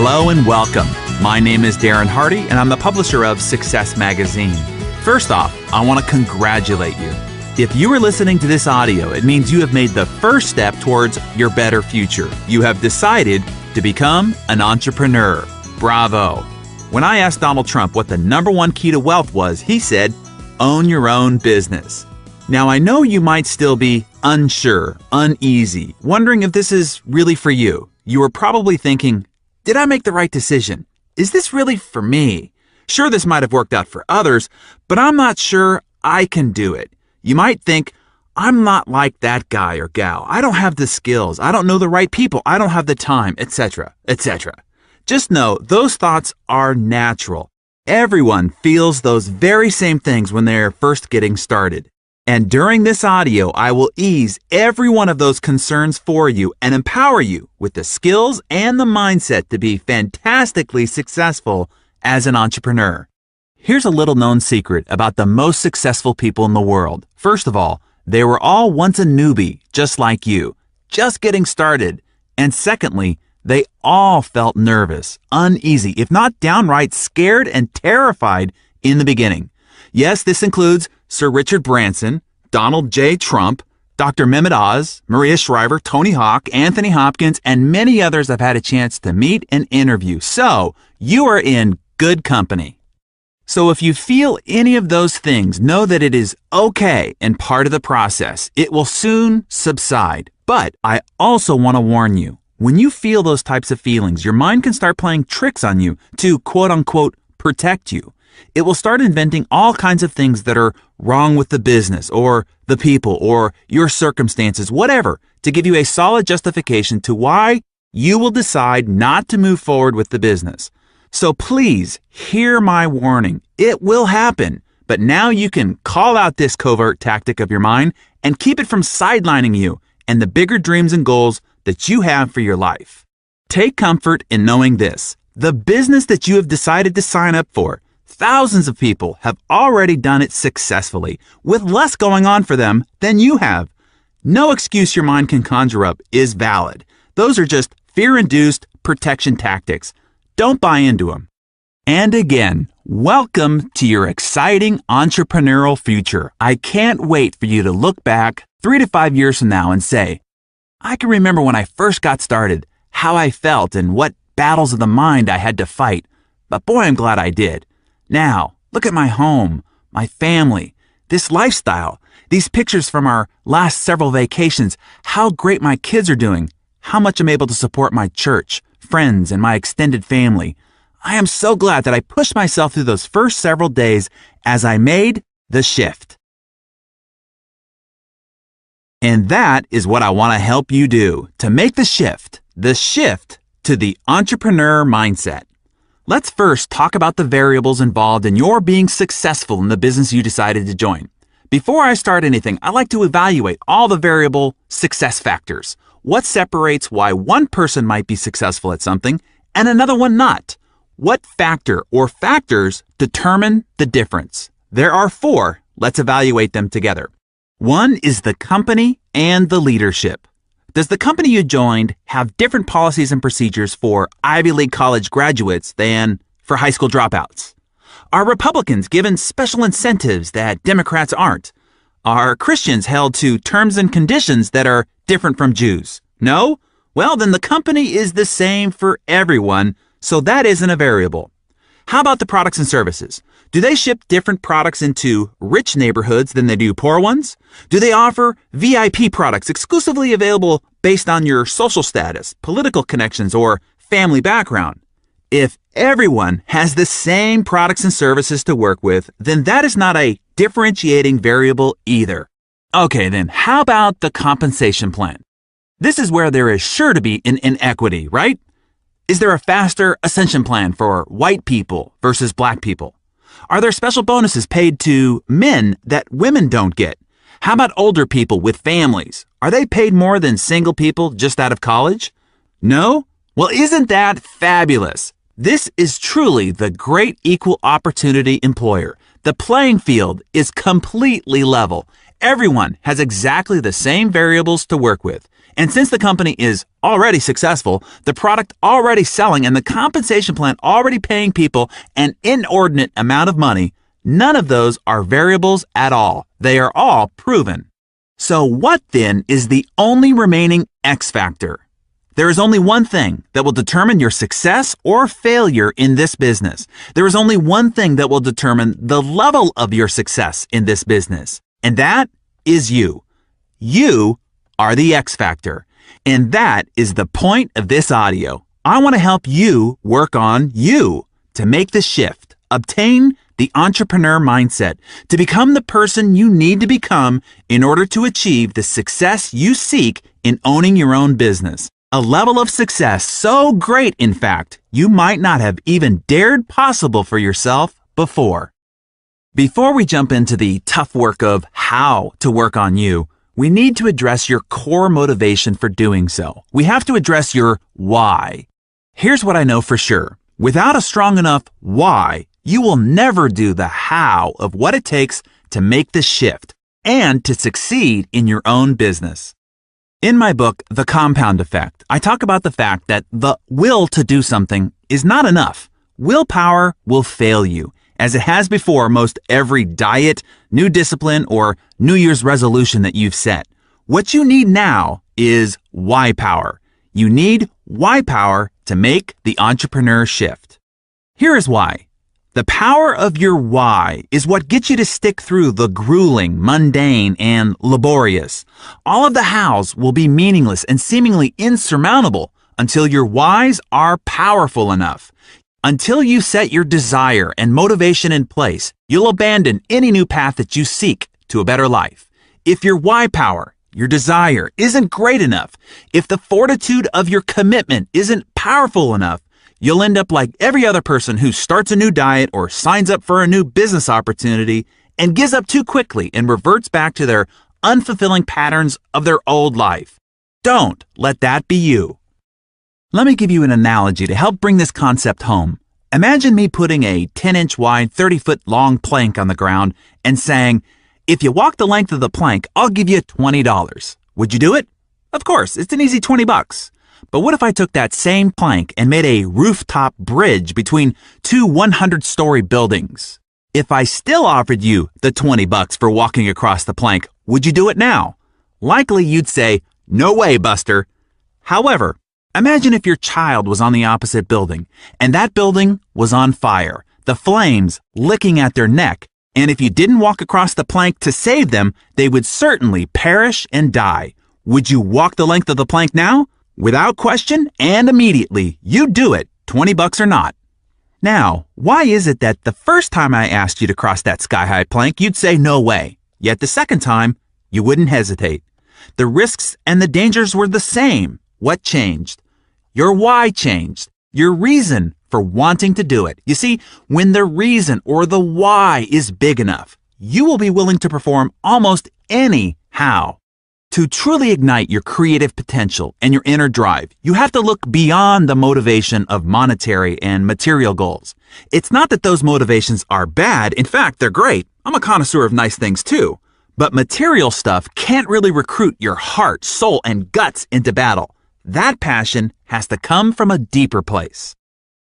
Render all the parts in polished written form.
Hello and welcome. My name is Darren Hardy, and I'm the publisher of Success Magazine. First off, I want to congratulate you. If you are listening to this audio, it means you have made the first step towards your better future. You have decided to become an entrepreneur. Bravo. When I asked Donald Trump what the number one key to wealth was, he said, own your own business. Now, I know you might still be unsure, uneasy, wondering if this is really for you. You are probably thinking, did I make the right decision? Is this really for me? Sure, this might have worked out for others, but I'm not sure I can do it. You might think, I'm not like that guy or gal. I don't have the skills. I don't know the right people. I don't have the time, etc., etc. Just know those thoughts are natural. Everyone feels those very same things when they're first getting started. And during this audio, I will ease every one of those concerns for you and empower you with the skills and the mindset to be fantastically successful as an entrepreneur. Here's a little known secret about the most successful people in the world. First of all, they were all once a newbie, just like you, just getting started. And secondly, they all felt nervous, uneasy, if not downright scared and terrified in the beginning. Yes, this includes Sir Richard Branson, Donald J. Trump, Dr. Mehmet Oz, Maria Shriver, Tony Hawk, Anthony Hopkins, and many others I've had a chance to meet and interview. So, you are in good company. So if you feel any of those things, know that it is okay and part of the process. It will soon subside. But I also want to warn you, when you feel those types of feelings, your mind can start playing tricks on you to quote-unquote protect you. It will start inventing all kinds of things that are wrong with the business or the people or your circumstances, whatever, to give you a solid justification to why you will decide not to move forward with the business. So please hear my warning. It will happen, but now you can call out this covert tactic of your mind and keep it from sidelining you and the bigger dreams and goals that you have for your life. Take comfort in knowing this. The business that you have decided to sign up for, thousands of people have already done it successfully with less going on for them than you have. No excuse your mind can conjure up is valid. Those are just fear-induced protection tactics. Don't buy into them. And again, welcome to your exciting entrepreneurial future. I can't wait for you to look back 3 to 5 years from now and say, I can remember when I first got started, how I felt and what battles of the mind I had to fight. But boy, I'm glad I did. Now, look at my home, my family, this lifestyle, these pictures from our last several vacations, how great my kids are doing, how much I'm able to support my church, friends, and my extended family. I am so glad that I pushed myself through those first several days as I made the shift. And that is what I want to help you do, to make the shift to the entrepreneur mindset. Let's first talk about the variables involved in your being successful in the business you decided to join. Before I start anything, I like to evaluate all the variable success factors. What separates why one person might be successful at something and another one not? What factor or factors determine the difference? There are 4. Let's evaluate them together. 1 is the company and the leadership. Does the company you joined have different policies and procedures for Ivy League college graduates than for high school dropouts? Are Republicans given special incentives that Democrats aren't? Are Christians held to terms and conditions that are different from Jews? No? Well, then the company is the same for everyone, so that isn't a variable. How about the products and services? Do they ship different products into rich neighborhoods than they do poor ones? Do they offer VIP products exclusively available based on your social status, political connections, or family background? If everyone has the same products and services to work with, then that is not a differentiating variable either. Okay, then how about the compensation plan? This is where there is sure to be an inequity, right? Is there a faster ascension plan for white people versus black people? Are there special bonuses paid to men that women don't get? How about older people with families? Are they paid more than single people just out of college? No? Well, isn't that fabulous? This is truly the great equal opportunity employer. The playing field is completely level. Everyone has exactly the same variables to work with. And since the company is already successful, the product already selling, and the compensation plan already paying people an inordinate amount of money, none of those are variables at all. They are all proven. So what then is the only remaining X factor? There is only one thing that will determine your success or failure in this business. There is only one thing that will determine the level of your success in this business, and that is you. You are the X factor, and that is the point of this audio. I want to help you work on you to make the shift, obtain the entrepreneur mindset, to become the person you need to become in order to achieve the success you seek in owning your own business. A level of success so great, in fact, you might not have even dared possible for yourself before. Before we jump into the tough work of how to work on you, we need to address your core motivation for doing so. We have to address your why. Here's what I know for sure. Without a strong enough why, you will never do the how of what it takes to make the shift and to succeed in your own business. In my book, The Compound Effect, I talk about the fact that the will to do something is not enough. Willpower will fail you, as it has before most every diet, new discipline, or New Year's resolution that you've set. What you need now is why power. You need why power to make the entrepreneur shift. Here is why. The power of your why is what gets you to stick through the grueling, mundane, and laborious. All of the hows will be meaningless and seemingly insurmountable until your whys are powerful enough. Until you set your desire and motivation in place, you'll abandon any new path that you seek to a better life. If your why power, your desire, isn't great enough, if the fortitude of your commitment isn't powerful enough, you'll end up like every other person who starts a new diet or signs up for a new business opportunity and gives up too quickly and reverts back to their unfulfilling patterns of their old life. Don't let that be you. Let me give you an analogy to help bring this concept home. Imagine me putting a 10-inch wide, 30-foot long plank on the ground and saying, if you walk the length of the plank, I'll give you $20. Would you do it? Of course, it's an easy $20. But what if I took that same plank and made a rooftop bridge between two 100-story buildings? If I still offered you the $20 for walking across the plank, would you do it now? Likely you'd say, no way, Buster. However, imagine if your child was on the opposite building, and that building was on fire, the flames licking at their neck, and if you didn't walk across the plank to save them, they would certainly perish and die. Would you walk the length of the plank now? Without question and immediately, you'd do it, $20 or not. Now, why is it that the first time I asked you to cross that sky-high plank, you'd say no way, yet the second time, you wouldn't hesitate? The risks and the dangers were the same. What changed? Your why changed. Your reason for wanting to do it. You see, when the reason or the why is big enough, you will be willing to perform almost any how. To truly ignite your creative potential and your inner drive, you have to look beyond the motivation of monetary and material goals. It's not that those motivations are bad. In fact, they're great. I'm a connoisseur of nice things too. But material stuff can't really recruit your heart, soul, and guts into battle. That passion has to come from a deeper place.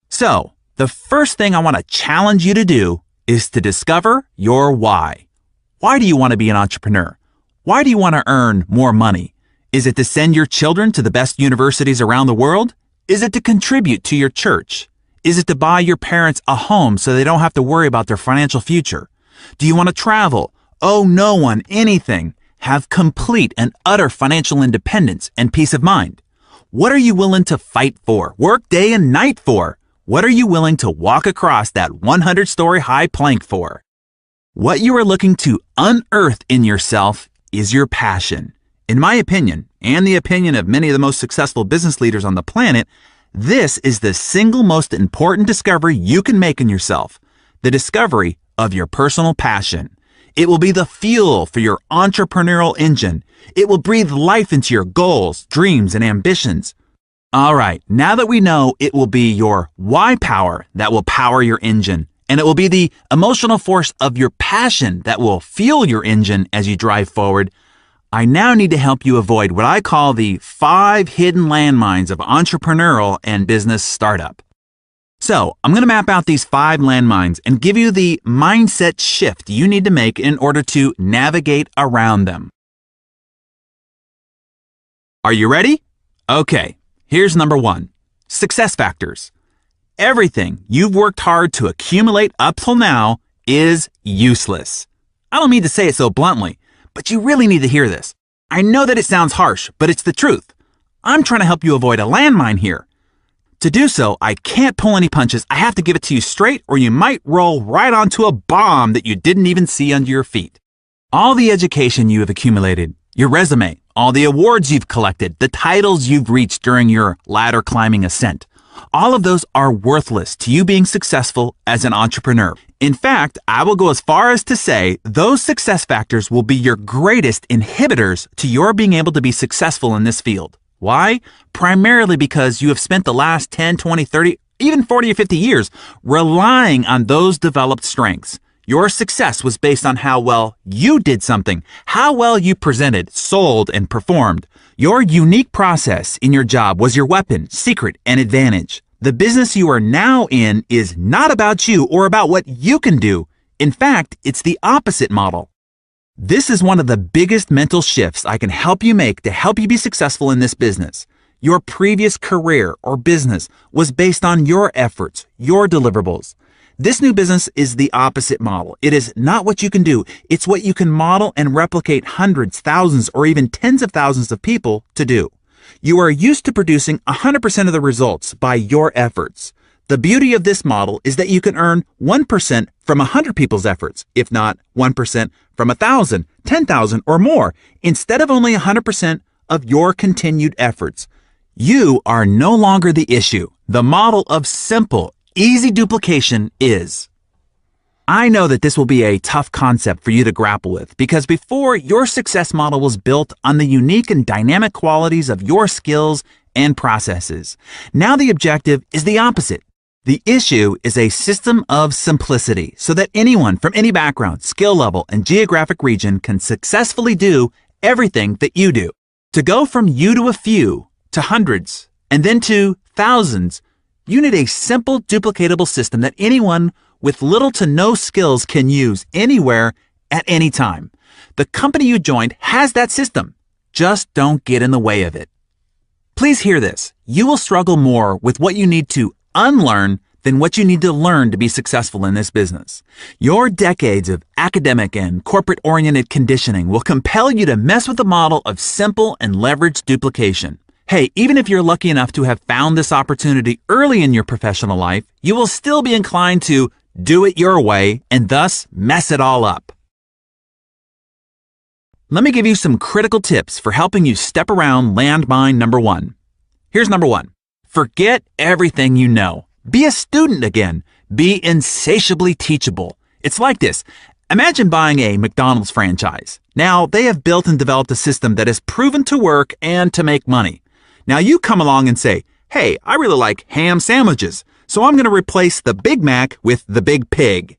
So, the first thing I want to challenge you to do is to discover your why. Why do you want to be an entrepreneur? Why do you want to earn more money? Is it to send your children to the best universities around the world? Is it to contribute to your church? Is it to buy your parents a home so they don't have to worry about their financial future? Do you want to travel, owe no one anything, have complete and utter financial independence and peace of mind? What are you willing to fight for, work day and night for? What are you willing to walk across that 100-story high plank for? What you are looking to unearth in yourself is your passion. In my opinion, and the opinion of many of the most successful business leaders on the planet, this is the single most important discovery you can make in yourself, the discovery of your personal passion. It will be the fuel for your entrepreneurial engine. It will breathe life into your goals, dreams, and ambitions. All right, now that we know it will be your why power that will power your engine, and it will be the emotional force of your passion that will fuel your engine as you drive forward, I now need to help you avoid what I call the 5 hidden landmines of entrepreneurial and business startup. So, I'm going to map out these 5 landmines and give you the mindset shift you need to make in order to navigate around them. Are you ready? Okay, here's number 1. Success factors. Everything you've worked hard to accumulate up till now is useless. I don't mean to say it so bluntly, but you really need to hear this. I know that it sounds harsh, but it's the truth. I'm trying to help you avoid a landmine here. To do so, I can't pull any punches. I have to give it to you straight, or you might roll right onto a bomb that you didn't even see under your feet. All the education you have accumulated, your resume, all the awards you've collected, the titles you've reached during your ladder climbing ascent, all of those are worthless to you being successful as an entrepreneur. In fact, I will go as far as to say those success factors will be your greatest inhibitors to your being able to be successful in this field. Why? Primarily because you have spent the last 10, 20, 30, even 40 or 50 years relying on those developed strengths. Your success was based on how well you did something, how well you presented, sold, and performed. Your unique process in your job was your weapon, secret, and advantage. The business you are now in is not about you or about what you can do. In fact, it's the opposite model. This is one of the biggest mental shifts I can help you make to help you be successful in this business. Your previous career or business was based on your efforts, your deliverables. This new business is the opposite model. It is not what you can do. It's what you can model and replicate hundreds, thousands, or even tens of thousands of people to do. You are used to producing 100% of the results by your efforts. The beauty of this model is that you can earn 1% from 100 people's efforts, if not 1% from 1,000, 10,000, or more, instead of only 100% of your continued efforts. You are no longer the issue. The model of simple, easy duplication is. I know that this will be a tough concept for you to grapple with because before, your success model was built on the unique and dynamic qualities of your skills and processes. Now the objective is the opposite. The issue is a system of simplicity so that anyone from any background, skill level, and geographic region can successfully do everything that you do. To go from you to a few, to hundreds, and then to thousands, you need a simple, duplicatable system that anyone with little to no skills can use anywhere at any time. The company you joined has that system. Just don't get in the way of it. Please hear this. You will struggle more with what you need to unlearn than what you need to learn to be successful in this business. Your decades of academic and corporate-oriented conditioning will compel you to mess with the model of simple and leveraged duplication. Hey, even if you're lucky enough to have found this opportunity early in your professional life, you will still be inclined to do it your way and thus mess it all up. Let me give you some critical tips for helping you step around landmine number 1. Here's number 1. Forget everything you know. Be a student again. Be insatiably teachable. It's like this. Imagine buying a McDonald's franchise. Now, they have built and developed a system that is proven to work and to make money. Now, you come along and say, hey, I really like ham sandwiches, so I'm going to replace the Big Mac with the Big Pig.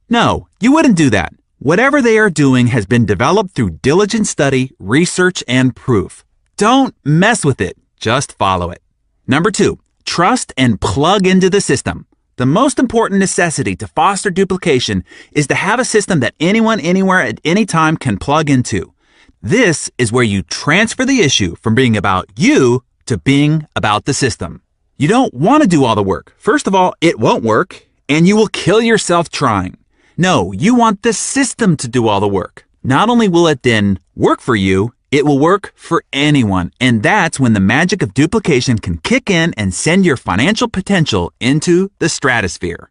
No, you wouldn't do that. Whatever they are doing has been developed through diligent study, research, and proof. Don't mess with it. Just follow it. Number 2, trust and plug into the system. The most important necessity to foster duplication is to have a system that anyone, anywhere, at any time can plug into. This is where you transfer the issue from being about you to being about the system. You don't want to do all the work. First of all, it won't work, and you will kill yourself trying. No, you want the system to do all the work. Not only will it then work for you, it will work for anyone, and that's when the magic of duplication can kick in and send your financial potential into the stratosphere.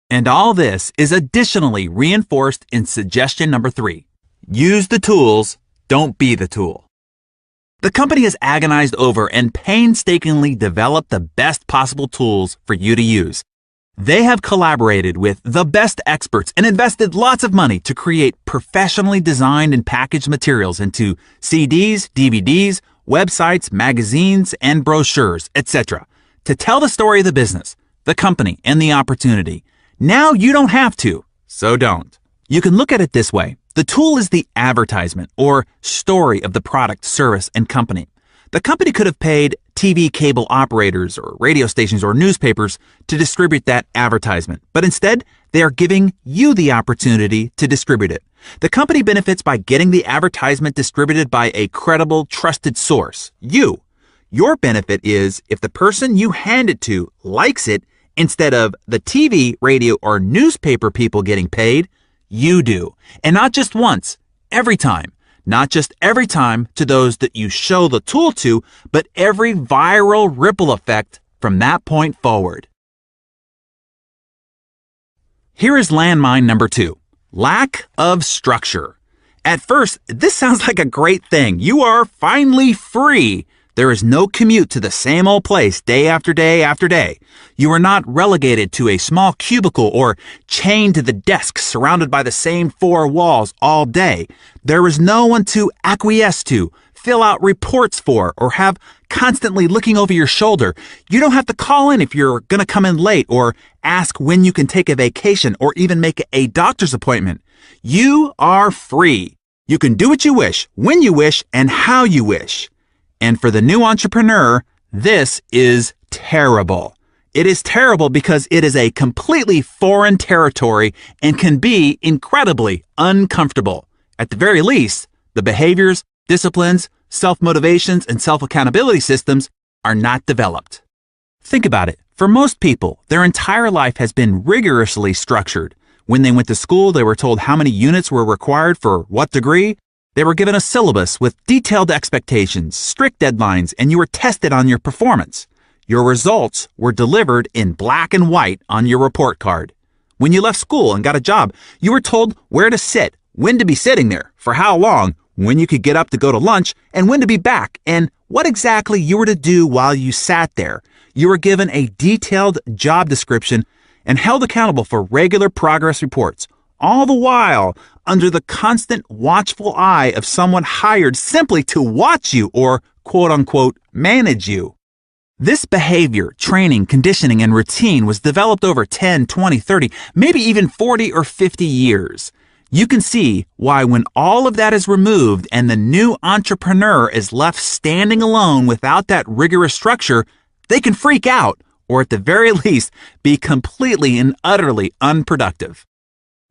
And all this is additionally reinforced in suggestion number 3. Use the tools, don't be the tool. The company has agonized over and painstakingly developed the best possible tools for you to use. They have collaborated with the best experts and invested lots of money to create professionally designed and packaged materials into CDs, DVDs, websites, magazines, and brochures, etc. to tell the story of the business, the company, and the opportunity. Now you don't have to, so don't. You can look at it this way. The tool is the advertisement or story of the product, service, and company. The company could have paid TV cable operators or radio stations or newspapers to distribute that advertisement, but instead, they are giving you the opportunity to distribute it. The company benefits by getting the advertisement distributed by a credible, trusted source, you. Your benefit is if the person you hand it to likes it, instead of the TV, radio, or newspaper people getting paid, you do. And not just once, every time. Not just every time to those that you show the tool to, but every viral ripple effect from that point forward. Here is landmine number 2, lack of structure. At first, this sounds like a great thing. You are finally free. There is no commute to the same old place day after day after day. You are not relegated to a small cubicle or chained to the desk surrounded by the same 4 walls all day. There is no one to acquiesce to, fill out reports for, or have constantly looking over your shoulder. You don't have to call in if you're going to come in late or ask when you can take a vacation or even make a doctor's appointment. You are free. You can do what you wish, when you wish, and how you wish. And for the new entrepreneur, this is terrible. It is terrible because it is a completely foreign territory and can be incredibly uncomfortable. At the very least, the behaviors, disciplines, self-motivations, and self-accountability systems are not developed. Think about it. For most people, their entire life has been rigorously structured. When they went to school, they were told how many units were required for what degree. They were given a syllabus with detailed expectations, strict deadlines, and you were tested on your performance. Your results were delivered in black and white on your report card. When you left school and got a job, you were told where to sit, when to be sitting there, for how long, when you could get up to go to lunch, and when to be back, and what exactly you were to do while you sat there. You were given a detailed job description and held accountable for regular progress reports, all the while under the constant watchful eye of someone hired simply to watch you or quote-unquote manage you. This behavior, training, conditioning, and routine was developed over 10, 20, 30, maybe even 40 or 50 years. You can see why when all of that is removed and the new entrepreneur is left standing alone without that rigorous structure, they can freak out or at the very least be completely and utterly unproductive.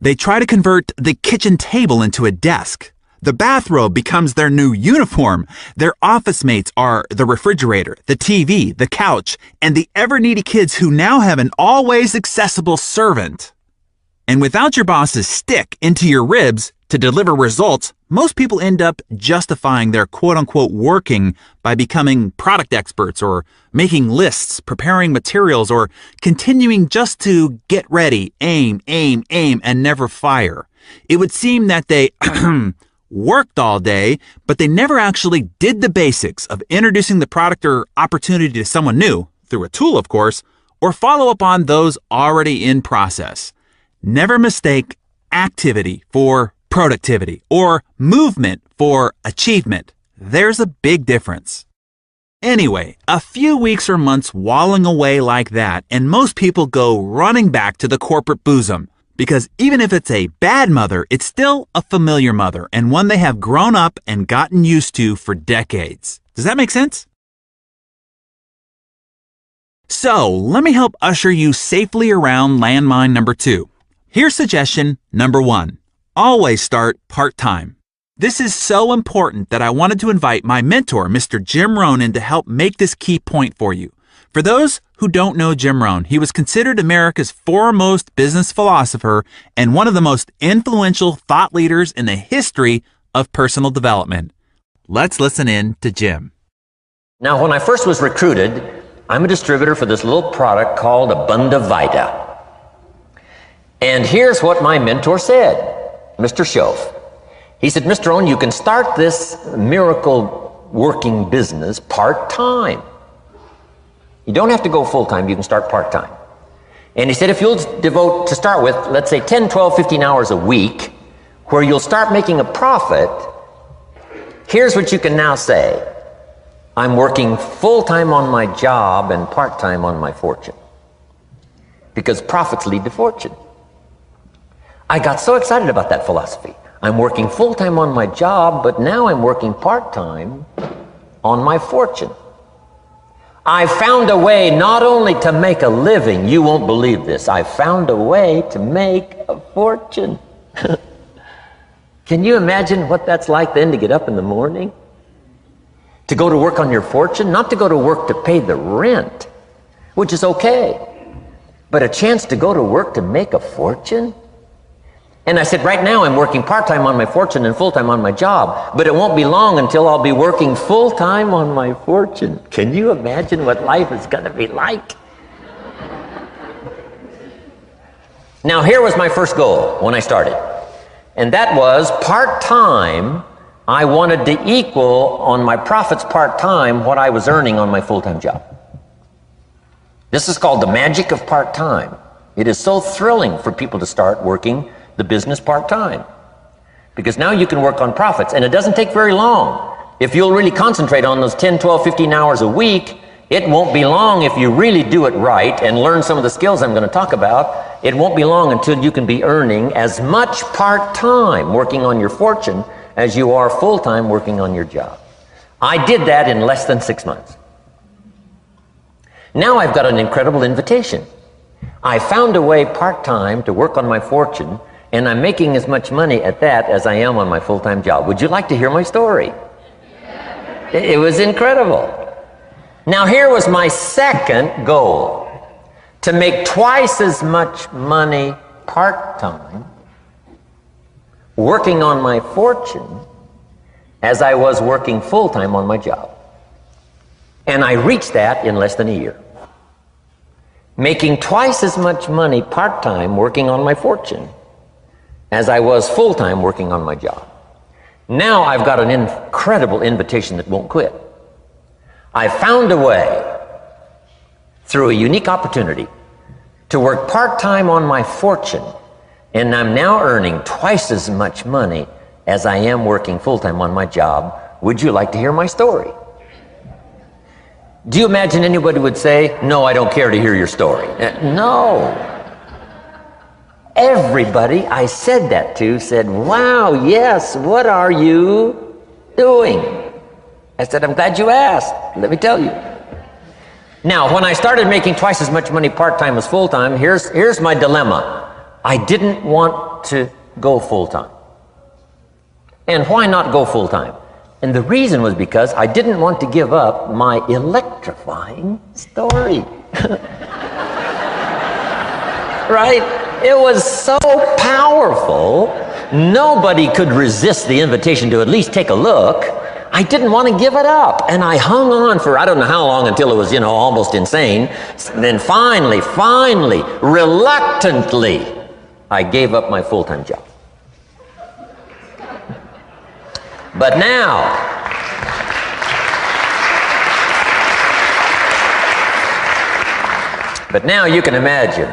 They try to convert the kitchen table into a desk. The bathrobe becomes their new uniform. Their office mates are the refrigerator, the TV, the couch, and the ever-needy kids who now have an always accessible servant. And without your boss's stick into your ribs to deliver results, most people end up justifying their quote-unquote working by becoming product experts or making lists, preparing materials, or continuing just to get ready, aim, and never fire. It would seem that they worked all day, but they never actually did the basics of introducing the product or opportunity to someone new, through a tool of course, or follow up on those already in process. Never mistake activity for productivity or movement for achievement. There's a big difference. Anyway, a few weeks or months walling away like that, and most people go running back to the corporate bosom. Because even if it's a bad mother, it's still a familiar mother and one they have grown up and gotten used to for decades. Does that make sense? So, let me help usher you safely around landmine number 2. Here's suggestion number 1. Always start part-time. This is so important that I wanted to invite my mentor, Mr. Jim Rohn, in to help make this key point for you. For those who don't know Jim Rohn, he was considered America's foremost business philosopher and one of the most influential thought leaders in the history of personal development. Let's listen in to Jim. Now, when I first was recruited, I'm a distributor for this little product called Abunda Vita. And here's what my mentor said, Mr. Schoaf. He said, Mr. Rohn, you can start this miracle working business part-time. You don't have to go full-time, you can start part-time. And he said, if you'll devote, to start with, let's say 10, 12, 15 hours a week, where you'll start making a profit, here's what you can now say. I'm working full-time on my job and part-time on my fortune. Because profits lead to fortune. I got so excited about that philosophy. I'm working full-time on my job, but now I'm working part-time on my fortune. I found a way not only to make a living, you won't believe this, I found a way to make a fortune. Can you imagine what that's like then to get up in the morning? To go to work on your fortune? Not to go to work to pay the rent, which is okay, but a chance to go to work to make a fortune? And I said, right now I'm working part-time on my fortune and full-time on my job, but it won't be long until I'll be working full-time on my fortune. Can you imagine what life is going to be like? Now, here was my first goal when I started, and that was part-time. I wanted to equal on my profits part-time what I was earning on my full-time job. This is called the magic of part-time. It is so thrilling for people to start working the business part-time, because now you can work on profits, and it doesn't take very long. If you'll really concentrate on those 10, 12, 15 hours a week, it won't be long if you really do it right and learn some of the skills I'm going to talk about. It won't be long until you can be earning as much part-time working on your fortune as you are full-time working on your job. I did that in less than 6 months. Now I've got an incredible invitation. I found a way part-time to work on my fortune, and I'm making as much money at that as I am on my full-time job. Would you like to hear my story? It was incredible. Now here was my second goal, to make twice as much money part-time working on my fortune as I was working full-time on my job. And I reached that in less than a year. Making twice as much money part-time working on my fortune as I was full-time working on my job. Now I've got an incredible invitation that won't quit. I found a way, through a unique opportunity, to work part-time on my fortune, and I'm now earning twice as much money as I am working full-time on my job. Would you like to hear my story? Do you imagine anybody would say, no, I don't care to hear your story? No. Everybody I said that to said, wow, yes, what are you doing? I said, I'm glad you asked. Let me tell you. Now, when I started making twice as much money part-time as full-time, here's my dilemma. I didn't want to go full-time. And why not go full-time? And the reason was because I didn't want to give up my electrifying story. Right? It was so powerful, nobody could resist the invitation to at least take a look. I didn't want to give it up, and I hung on for I don't know how long until it was, almost insane. And then finally, reluctantly, I gave up my full-time job. But now you can imagine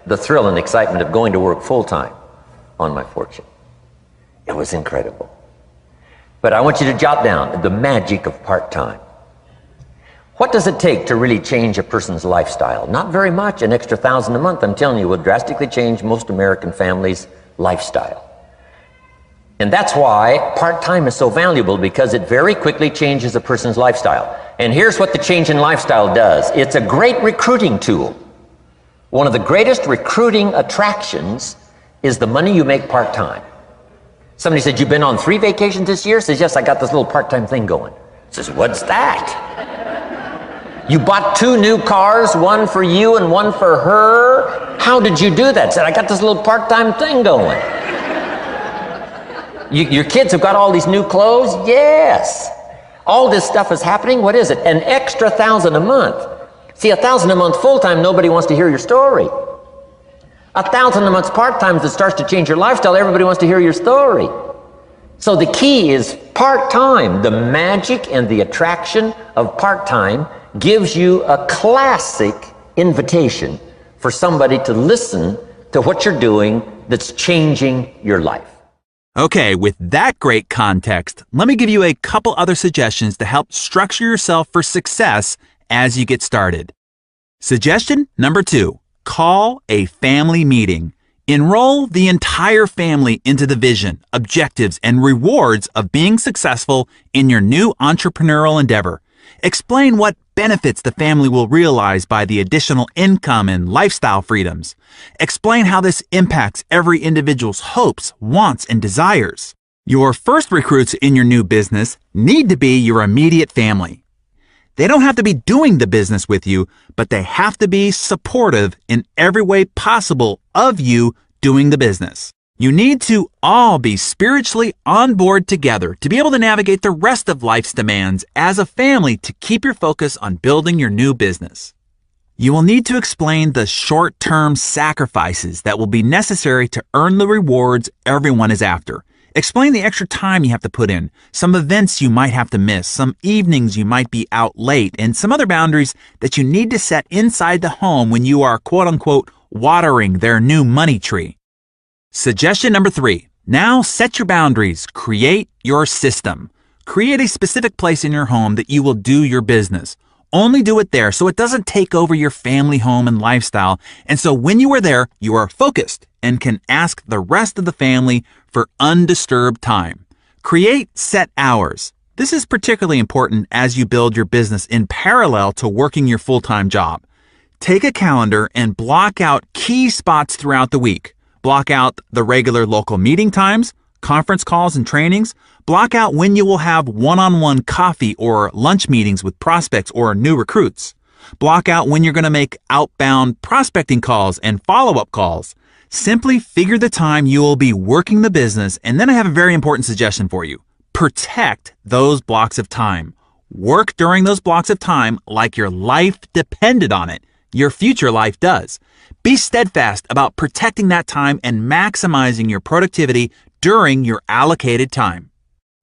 the thrill and excitement of going to work full-time on my fortune. It was incredible. But I want you to jot down the magic of part-time. What does it take to really change a person's lifestyle? Not very much. An extra $1,000 a month, I'm telling you, would drastically change most American families' lifestyle. And that's why part-time is so valuable, because it very quickly changes a person's lifestyle. And here's what the change in lifestyle does. It's a great recruiting tool. One of the greatest recruiting attractions is the money you make part-time. Somebody said, you've been on 3 vacations this year? Says, yes, I got this little part-time thing going. Says, what's that? You bought 2 new cars, one for you and one for her? How did you do that? Said, I got this little part-time thing going. Your kids have got all these new clothes? Yes. All this stuff is happening. What is it? An extra $1,000 a month. See, $1,000 a month full-time, nobody wants to hear your story. $1,000 a month part-time that starts to change your lifestyle, everybody wants to hear your story. So the key is part-time. The magic and the attraction of part-time gives you a classic invitation for somebody to listen to what you're doing that's changing your life. Okay, with that great context, let me give you a couple other suggestions to help structure yourself for success as you get started. Suggestion number 2, call a family meeting. Enroll the entire family into the vision, objectives, and rewards of being successful in your new entrepreneurial endeavor. Explain what benefits the family will realize by the additional income and lifestyle freedoms. Explain how this impacts every individual's hopes, wants, and desires. Your first recruits in your new business need to be your immediate family. They don't have to be doing the business with you, but they have to be supportive in every way possible of you doing the business. You need to all be spiritually on board together to be able to navigate the rest of life's demands as a family to keep your focus on building your new business. You will need to explain the short-term sacrifices that will be necessary to earn the rewards everyone is after. Explain the extra time you have to put in, some events you might have to miss, some evenings you might be out late, and some other boundaries that you need to set inside the home when you are quote-unquote watering their new money tree. Suggestion number 3. Now set your boundaries. Create your system. Create a specific place in your home that you will do your business. Only do it there so it doesn't take over your family home and lifestyle, and so when you are there, you are focused and can ask the rest of the family for undisturbed time. Create set hours. This is particularly important as you build your business in parallel to working your full-time job. Take a calendar and block out key spots throughout the week. Block out the regular local meeting times, conference calls and trainings. Block out when you will have one-on-one coffee or lunch meetings with prospects or new recruits. Block out when you're going to make outbound prospecting calls and follow-up calls. Simply figure the time you will be working the business, and then I have a very important suggestion for you. Protect those blocks of time. Work during those blocks of time like your life depended on it. Your future life does. Be steadfast about protecting that time and maximizing your productivity during your allocated time.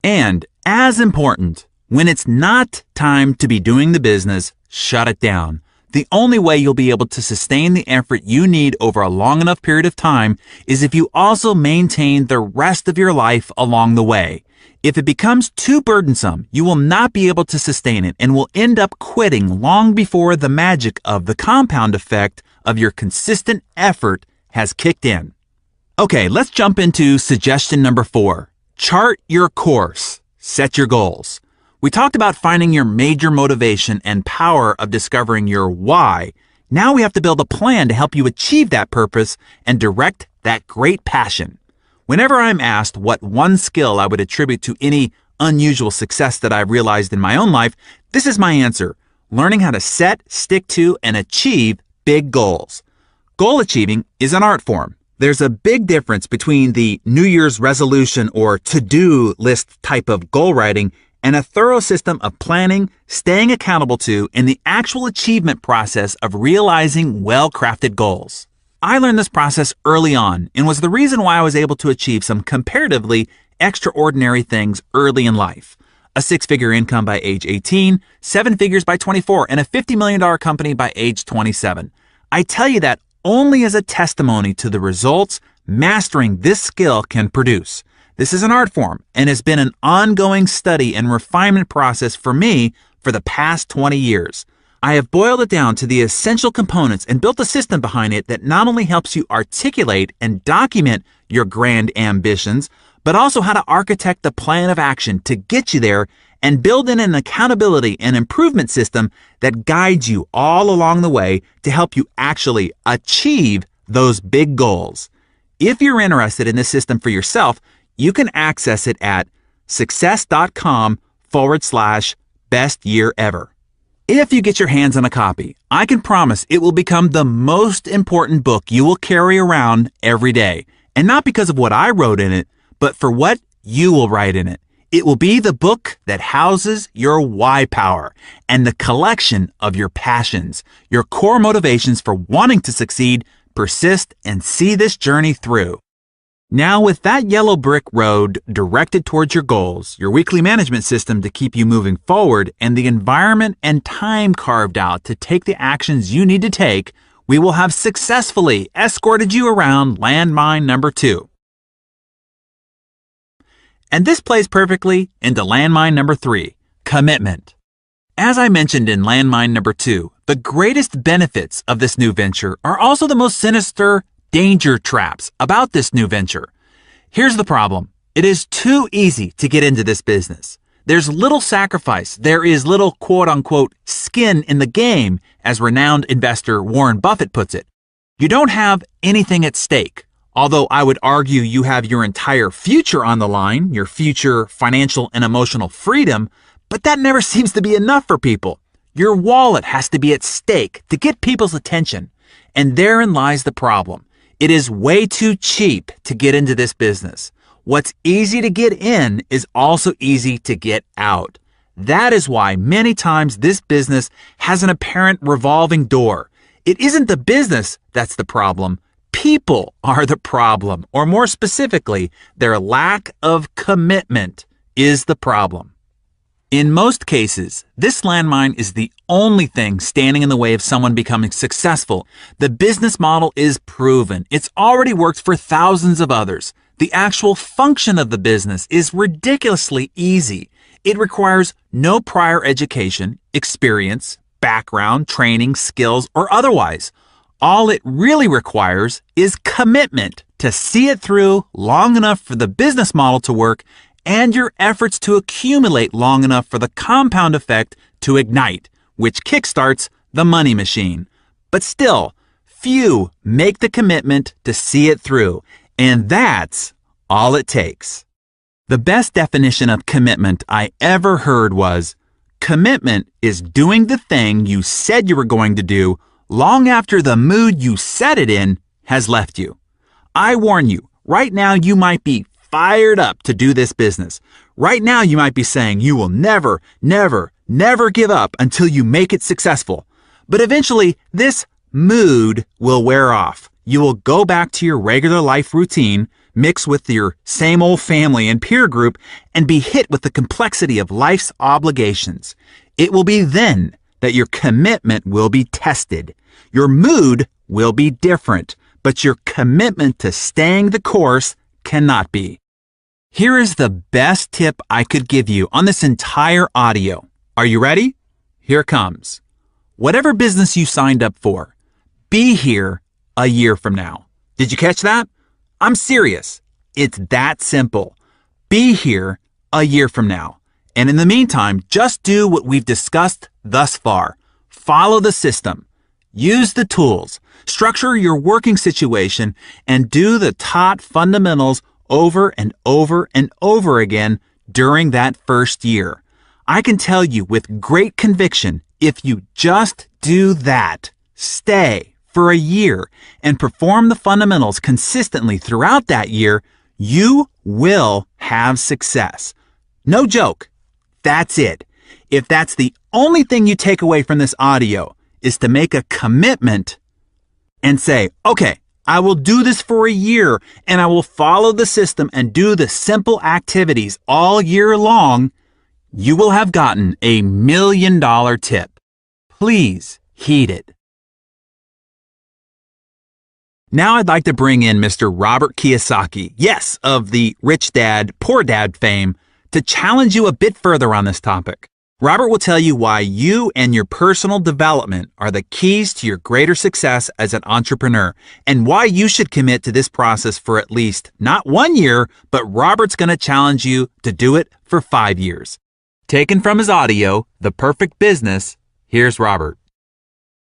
And as important, when it's not time to be doing the business, shut it down. The only way you'll be able to sustain the effort you need over a long enough period of time is if you also maintain the rest of your life along the way. If it becomes too burdensome, you will not be able to sustain it and will end up quitting long before the magic of the compound effect of your consistent effort has kicked in. Okay, let's jump into suggestion number 4. Chart your course. Set your goals. We talked about finding your major motivation and power of discovering your why. Now we have to build a plan to help you achieve that purpose and direct that great passion. Whenever I'm asked what one skill I would attribute to any unusual success that I've realized in my own life, this is my answer: learning how to set, stick to, and achieve big goals. Goal achieving is an art form. There's a big difference between the New Year's resolution or to-do list type of goal writing and a thorough system of planning, staying accountable to, and the actual achievement process of realizing well-crafted goals. I learned this process early on and was the reason why I was able to achieve some comparatively extraordinary things early in life. A 6-figure income by age 18, 7 figures by 24, and a $50 million company by age 27. I tell you that only as a testimony to the results mastering this skill can produce. This is an art form and has been an ongoing study and refinement process for me for the past 20 years. I have boiled it down to the essential components and built a system behind it that not only helps you articulate and document your grand ambitions, but also how to architect the plan of action to get you there and build in an accountability and improvement system that guides you all along the way to help you actually achieve those big goals. If you're interested in this system for yourself, you can access it at success.com/best year ever. If you get your hands on a copy, I can promise it will become the most important book you will carry around every day. And not because of what I wrote in it, but for what you will write in it. It will be the book that houses your why power and the collection of your passions, your core motivations for wanting to succeed, persist, and see this journey through. Now, with that yellow brick road directed towards your goals, your weekly management system to keep you moving forward, and the environment and time carved out to take the actions you need to take, we will have successfully escorted you around landmine number 2. And this plays perfectly into landmine number 3, commitment. As I mentioned in landmine number 2, the greatest benefits of this new venture are also the most sinister danger traps about this new venture. Here's the problem. It is too easy to get into this business. There's little sacrifice. There is little quote-unquote skin in the game, as renowned investor Warren Buffett puts it. You don't have anything at stake, although I would argue you have your entire future on the line, your future financial and emotional freedom, but that never seems to be enough for people. Your wallet has to be at stake to get people's attention, and therein lies the problem. It is way too cheap to get into this business. What's easy to get in is also easy to get out. That is why many times this business has an apparent revolving door. It isn't the business that's the problem. People are the problem, or more specifically, their lack of commitment is the problem. In most cases, this landmine is the only thing standing in the way of someone becoming successful. The business model is proven. It's already worked for thousands of others. The actual function of the business is ridiculously easy. It requires no prior education, experience, background, training, skills, or otherwise. All it really requires is commitment to see it through long enough for the business model to work and your efforts to accumulate long enough for the compound effect to ignite, which kickstarts the money machine. But still, few make the commitment to see it through, and that's all it takes. The best definition of commitment I ever heard was, commitment is doing the thing you said you were going to do long after the mood you set it in has left you. I warn you, right now you might be fired up to do this business. Right now you might be saying you will never, never, never give up until you make it successful. But eventually this mood will wear off. You will go back to your regular life routine, mix with your same old family and peer group, and be hit with the complexity of life's obligations. It will be then that your commitment will be tested. Your mood will be different, but your commitment to staying the course cannot be. Here is the best tip I could give you on this entire audio. Are you ready? Here it comes. Whatever business you signed up for, be here a year from now. Did you catch that? I'm serious. It's that simple. Be here a year from now. And in the meantime, just do what we've discussed thus far. Follow the system. Use the tools. Structure your working situation and do the taught fundamentals over and over and over again during that first year. I can tell you with great conviction, if you just do that, stay for a year and perform the fundamentals consistently throughout that year, you will have success. No joke. That's it. If that's the only thing you take away from this audio is to make a commitment and say, okay, I will do this for a year and I will follow the system and do the simple activities all year long, you will have gotten a $1 million tip. Please heed it. Now I'd like to bring in Mr. Robert Kiyosaki, yes, of the Rich Dad, Poor Dad fame, to challenge you a bit further on this topic. Robert will tell you why you and your personal development are the keys to your greater success as an entrepreneur, and why you should commit to this process for at least not 1 year, but Robert's going to challenge you to do it for 5 years. Taken from his audio, The Perfect Business, here's Robert.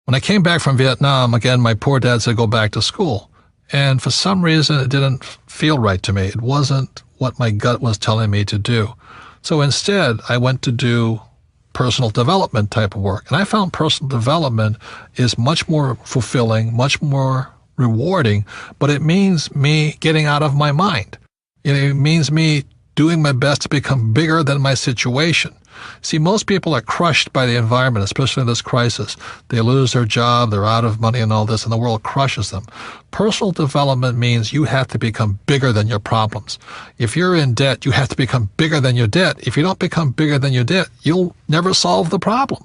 When I came back from Vietnam, again, my poor dad said go back to school. And for some reason, it didn't feel right to me. It wasn't what my gut was telling me to do. So instead, I went to do personal development type of work. And I found personal development is much more fulfilling, much more rewarding, but it means me getting out of my mind. It means me doing my best to become bigger than my situation. See, most people are crushed by the environment, especially in this crisis. They lose their job, they're out of money and all this, and the world crushes them. Personal development means you have to become bigger than your problems. If you're in debt, you have to become bigger than your debt. If you don't become bigger than your debt, you'll never solve the problem.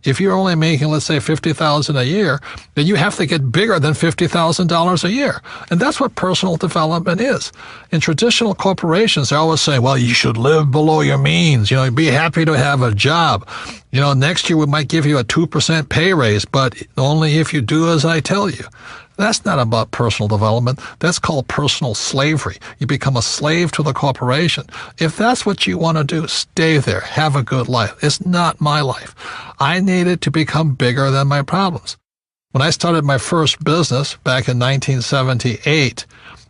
If you're only making, let's say, $50,000 a year, then you have to get bigger than $50,000 a year. And that's what personal development is. In traditional corporations, they always say, well, you should live below your means. Be happy to have a job. Next year we might give you a 2% pay raise, but only if you do as I tell you. That's not about personal development. That's called personal slavery. You become a slave to the corporation. If that's what you want to do, stay there. Have a good life. It's not my life. I needed to become bigger than my problems. When I started my first business back in 1978,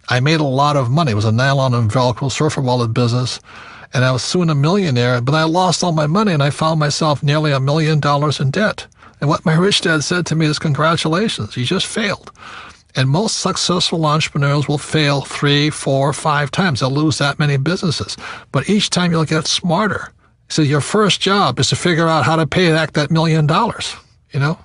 I made a lot of money. It was a nylon and Velcro surfer wallet business, and I was soon a millionaire, but I lost all my money, and I found myself nearly $1 million in debt. And what my rich dad said to me is, congratulations, you just failed. And most successful entrepreneurs will fail 3, 4, 5 times. They'll lose that many businesses. But each time you'll get smarter. So your first job is to figure out how to pay back that $1 million, you know?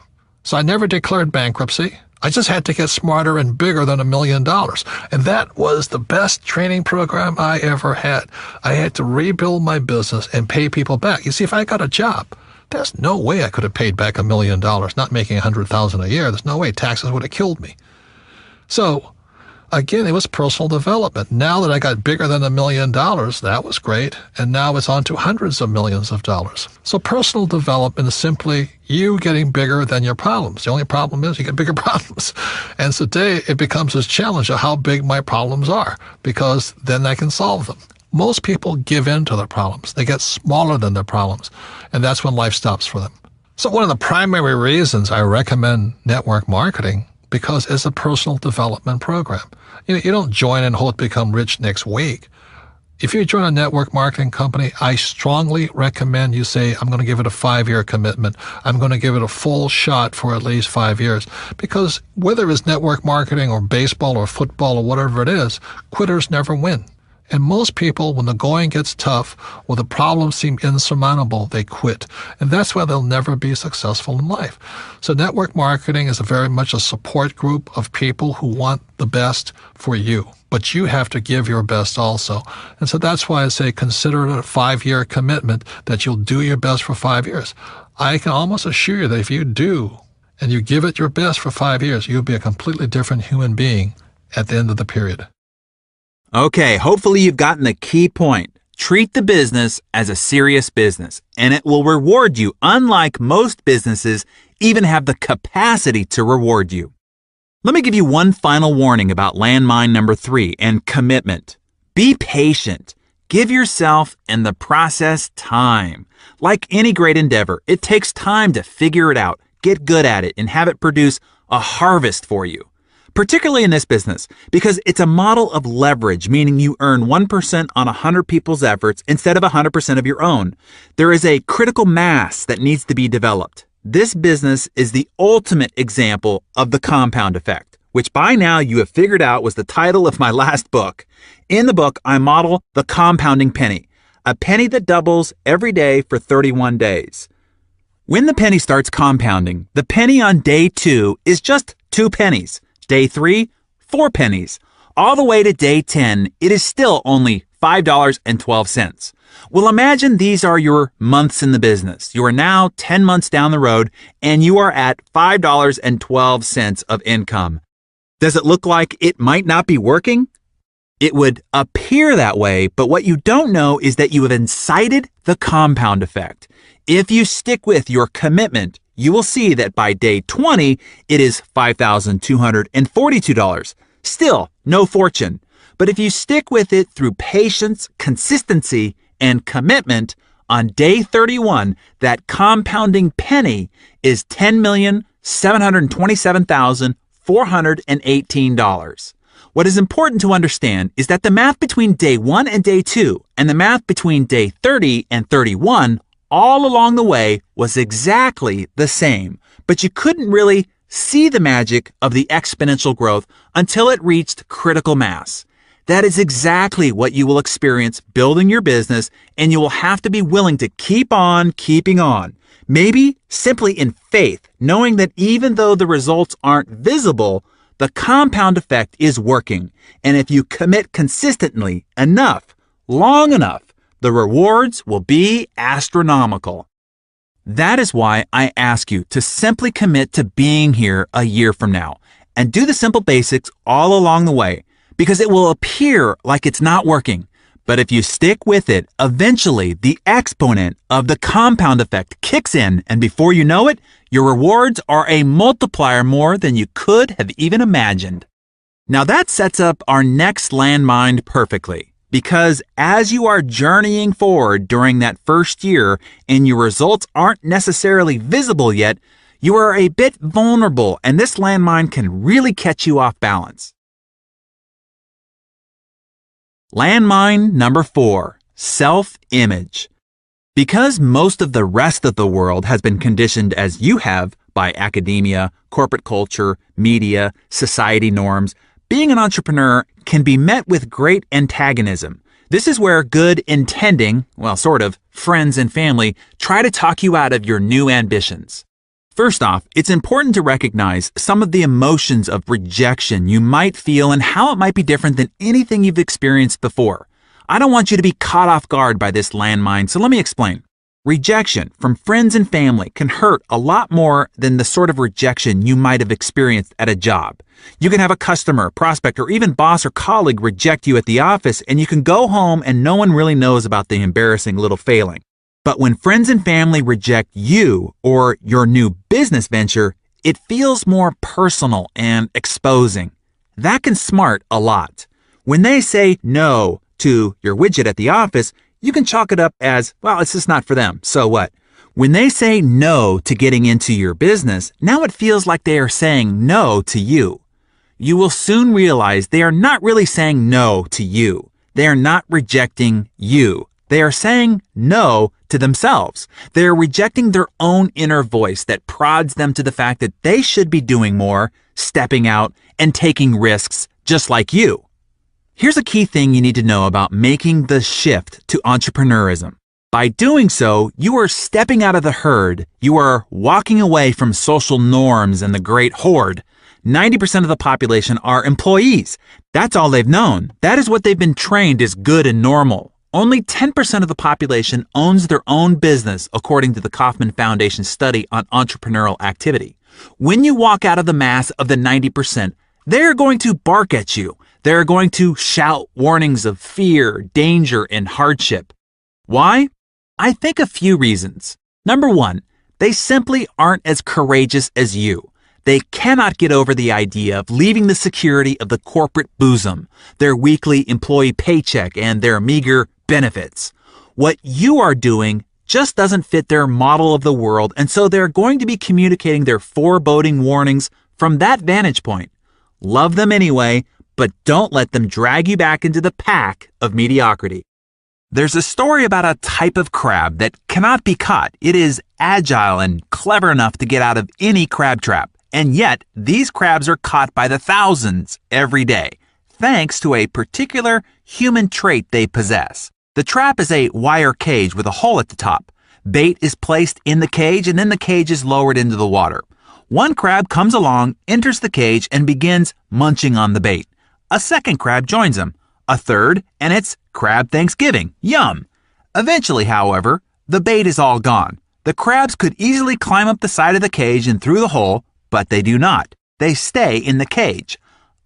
So I never declared bankruptcy. I just had to get smarter and bigger than $1 million. And that was the best training program I ever had. I had to rebuild my business and pay people back. You see, if I got a job, there's no way I could have paid back $1 million, not making $100,000 a year. There's no way. Taxes would have killed me. So, again, it was personal development. Now that I got bigger than $1 million, that was great. And now it's on to hundreds of millions of dollars. So personal development is simply you getting bigger than your problems. The only problem is you get bigger problems. And today it becomes this challenge of how big my problems are, because then I can solve them. Most people give in to their problems. They get smaller than their problems. And that's when life stops for them. So one of the primary reasons I recommend network marketing, because it's a personal development program. You don't join and hope to become rich next week. If you join a network marketing company, I strongly recommend you say, I'm going to give it a 5-year commitment. I'm going to give it a full shot for at least 5 years. Because whether it's network marketing or baseball or football or whatever it is, quitters never win. And most people, when the going gets tough or the problems seem insurmountable, they quit. And that's why they'll never be successful in life. So network marketing is very much a support group of people who want the best for you. But you have to give your best also. And so that's why I say consider it a 5-year commitment that you'll do your best for 5 years. I can almost assure you that if you do and you give it your best for 5 years, you'll be a completely different human being at the end of the period. Okay, hopefully you've gotten the key point. Treat the business as a serious business, and it will reward you, unlike most businesses even have the capacity to reward you. Let me give you one final warning about landmine number 3 and commitment. Be patient. Give yourself and the process time. Like any great endeavor, it takes time to figure it out, get good at it, and have it produce a harvest for you. Particularly in this business, because it's a model of leverage, meaning you earn 1% on 100 people's efforts instead of 100% of your own. There is a critical mass that needs to be developed. This business is the ultimate example of the compound effect, which by now you have figured out was the title of my last book. In the book, I model the compounding penny, a penny that doubles every day for 31 days. When the penny starts compounding, the penny on day 2 is just 2 pennies. Day 3, 4 pennies. All the way to day 10, it is still only $5.12. Well, imagine these are your months in the business. You are now 10 months down the road, and you are at $5.12 of income. Does it look like it might not be working? It would appear that way, but what you don't know is that you have incited the compound effect. If you stick with your commitment, you will see that by day 20, it is $5,242. Still, no fortune. But if you stick with it through patience, consistency, and commitment, on day 31, that compounding penny is $10,727,418. What is important to understand is that the math between day 1 and day 2 and the math between day 30 and 31 all along the way was exactly the same, but you couldn't really see the magic of the exponential growth until it reached critical mass. That is exactly what you will experience building your business, and you will have to be willing to keep on keeping on. Maybe simply in faith, knowing that even though the results aren't visible, the compound effect is working. And if you commit consistently enough, long enough, the rewards will be astronomical. That is why I ask you to simply commit to being here a year from now and do the simple basics all along the way, because it will appear like it's not working. But if you stick with it, eventually the exponent of the compound effect kicks in, and before you know it, your rewards are a multiplier more than you could have even imagined. Now that sets up our next landmine perfectly, because as you are journeying forward during that first year and your results aren't necessarily visible yet, you are a bit vulnerable, and this landmine can really catch you off balance. Landmine number 4, self-image. Because most of the rest of the world has been conditioned as you have by academia, corporate culture, media, society norms, being an entrepreneur can be met with great antagonism. This is where good intending, well, sort of, friends and family try to talk you out of your new ambitions. First off, it's important to recognize some of the emotions of rejection you might feel and how it might be different than anything you've experienced before. I don't want you to be caught off guard by this landmine, so let me explain. Rejection from friends and family can hurt a lot more than the sort of rejection you might have experienced at a job. You can have a customer, prospect, or even boss or colleague reject you at the office, and you can go home and no one really knows about the embarrassing little failing. But when friends and family reject you or your new business venture, it feels more personal and exposing. That can smart a lot. When they say no to your widget at the office, you can chalk it up as, well, it's just not for them, so what? When they say no to getting into your business, now it feels like they are saying no to you. You will soon realize they are not really saying no to you. They are not rejecting you. They are saying no to themselves. They are rejecting their own inner voice that prods them to the fact that they should be doing more, stepping out, and taking risks just like you. Here's a key thing you need to know about making the shift to entrepreneurism. By doing so, you are stepping out of the herd. You are walking away from social norms and the great horde. 90% of the population are employees. That's all they've known. That is what they've been trained is good and normal. Only 10% of the population owns their own business, according to the Kauffman Foundation study on entrepreneurial activity. When you walk out of the mass of the 90%, they're going to bark at you. They're going to shout warnings of fear, danger, and hardship. Why? I think a few reasons. Number one, they simply aren't as courageous as you. They cannot get over the idea of leaving the security of the corporate bosom, their weekly employee paycheck, and their meager benefits. What you are doing just doesn't fit their model of the world, and so they're going to be communicating their foreboding warnings from that vantage point. Love them anyway, but don't let them drag you back into the pack of mediocrity. There's a story about a type of crab that cannot be caught. It is agile and clever enough to get out of any crab trap. And yet, these crabs are caught by the thousands every day, thanks to a particular human trait they possess. The trap is a wire cage with a hole at the top. Bait is placed in the cage, and then the cage is lowered into the water. One crab comes along, enters the cage, and begins munching on the bait. A second crab joins him. A third, and it's Crab Thanksgiving. Yum! Eventually, however, the bait is all gone. The crabs could easily climb up the side of the cage and through the hole, but they do not. They stay in the cage.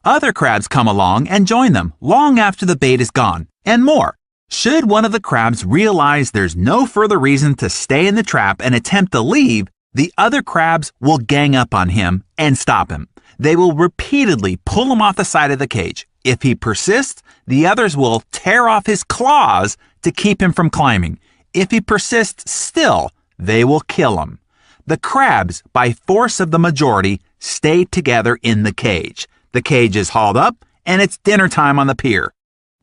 Other crabs come along and join them long after the bait is gone, and more. Should one of the crabs realize there's no further reason to stay in the trap and attempt to leave, the other crabs will gang up on him and stop him. They will repeatedly pull him off the side of the cage. If he persists, the others will tear off his claws to keep him from climbing. If he persists still, they will kill him. The crabs, by force of the majority, stay together in the cage. The cage is hauled up, and it's dinner time on the pier.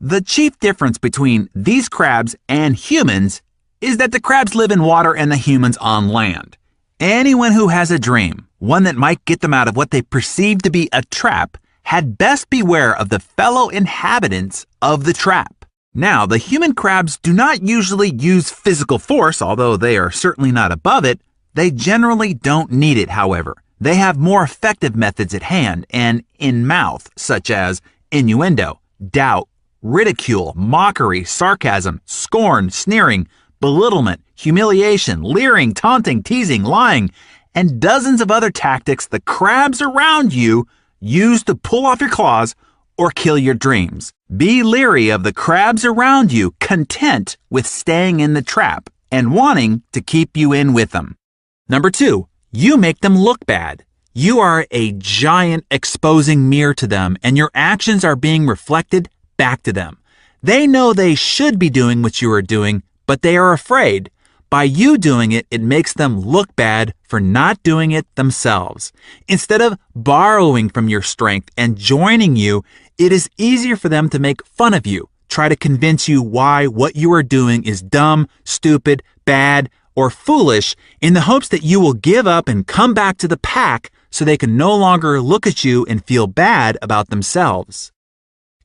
The chief difference between these crabs and humans is that the crabs live in water and the humans on land. Anyone who has a dream, one that might get them out of what they perceive to be a trap, had best beware of the fellow inhabitants of the trap. Now, the human crabs do not usually use physical force, although they are certainly not above it. They generally don't need it, however. They have more effective methods at hand and in mouth, such as innuendo, doubt, ridicule, mockery, sarcasm, scorn, sneering, belittlement, humiliation, leering, taunting, teasing, lying, and dozens of other tactics the crabs around you use to pull off your claws or kill your dreams. Be leery of the crabs around you, content with staying in the trap and wanting to keep you in with them. Number 2, you make them look bad. You are a giant exposing mirror to them, and your actions are being reflected back to them. They know they should be doing what you are doing, but they are afraid. By you doing it, it makes them look bad for not doing it themselves. Instead of borrowing from your strength and joining you, it is easier for them to make fun of you, try to convince you why what you are doing is dumb, stupid, bad, or foolish, in the hopes that you will give up and come back to the pack so they can no longer look at you and feel bad about themselves.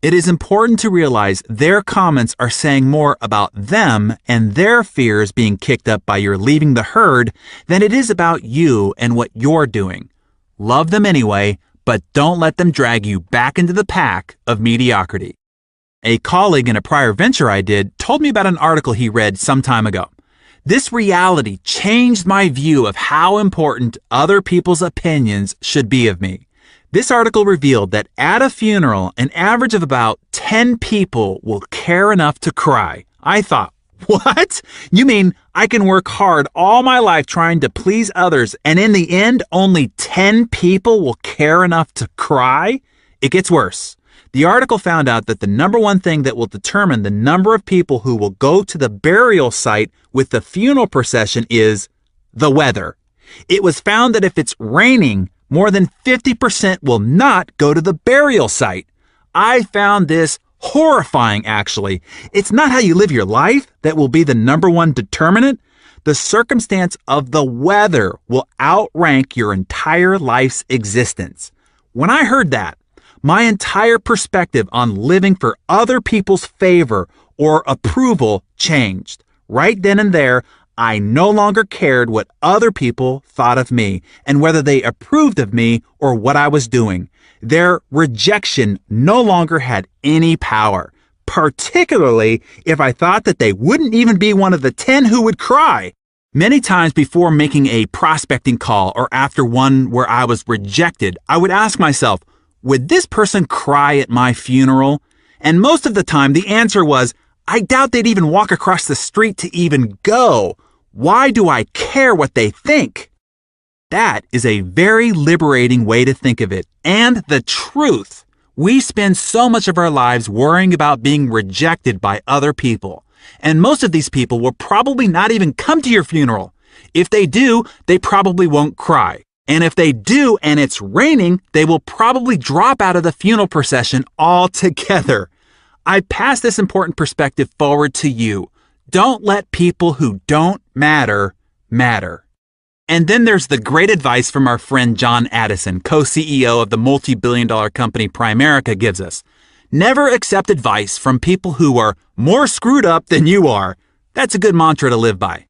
It is important to realize their comments are saying more about them and their fears being kicked up by your leaving the herd than it is about you and what you're doing. Love them anyway, but don't let them drag you back into the pack of mediocrity. A colleague in a prior venture I did told me about an article he read some time ago. This reality changed my view of how important other people's opinions should be of me. This article revealed that at a funeral, an average of about 10 people will care enough to cry. I thought, what? You mean I can work hard all my life trying to please others, and in the end, only 10 people will care enough to cry? It gets worse. The article found out that the number one thing that will determine the number of people who will go to the burial site with the funeral procession is the weather. It was found that if it's raining, more than 50% will not go to the burial site. I found this horrifying, actually. It's not how you live your life that will be the number one determinant. The circumstance of the weather will outrank your entire life's existence. When I heard that, my entire perspective on living for other people's favor or approval changed. Right then and there, I no longer cared what other people thought of me and whether they approved of me or what I was doing. Their rejection no longer had any power, particularly if I thought that they wouldn't even be one of the 10 who would cry. Many times before making a prospecting call or after one where I was rejected, I would ask myself, would this person cry at my funeral? And most of the time the answer was, I doubt they'd even walk across the street to even go. Why do I care what they think? That is a very liberating way to think of it. And the truth, we spend so much of our lives worrying about being rejected by other people. And most of these people will probably not even come to your funeral. If they do, they probably won't cry. And if they do and it's raining, they will probably drop out of the funeral procession altogether. I pass this important perspective forward to you. Don't let people who don't matter, matter. And then there's the great advice from our friend John Addison, co-CEO of the multi-billion-dollar company Primerica, gives us. Never accept advice from people who are more screwed up than you are. That's a good mantra to live by.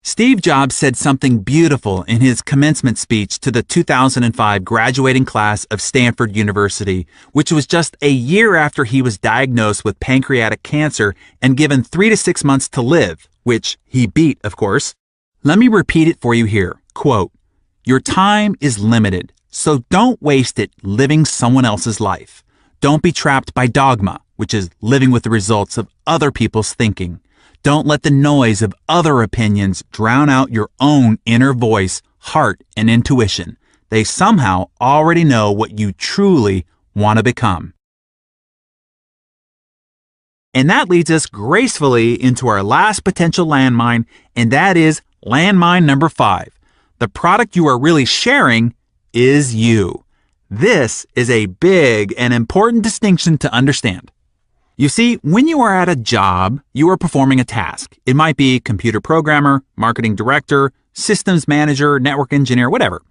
Steve Jobs said something beautiful in his commencement speech to the 2005 graduating class of Stanford University, which was just a year after he was diagnosed with pancreatic cancer and given 3 to 6 months to live, which he beat, of course. Let me repeat it for you here. Quote, "Your time is limited, so don't waste it living someone else's life. Don't be trapped by dogma, which is living with the results of other people's thinking. Don't let the noise of other opinions drown out your own inner voice, heart, and intuition. They somehow already know what you truly want to become." And that leads us gracefully into our last potential landmine, and that is landmine number 5. The product you are really sharing is you. This is a big and important distinction to understand. You see, when you are at a job, you are performing a task. It might be computer programmer, marketing director, systems manager, network engineer, whatever.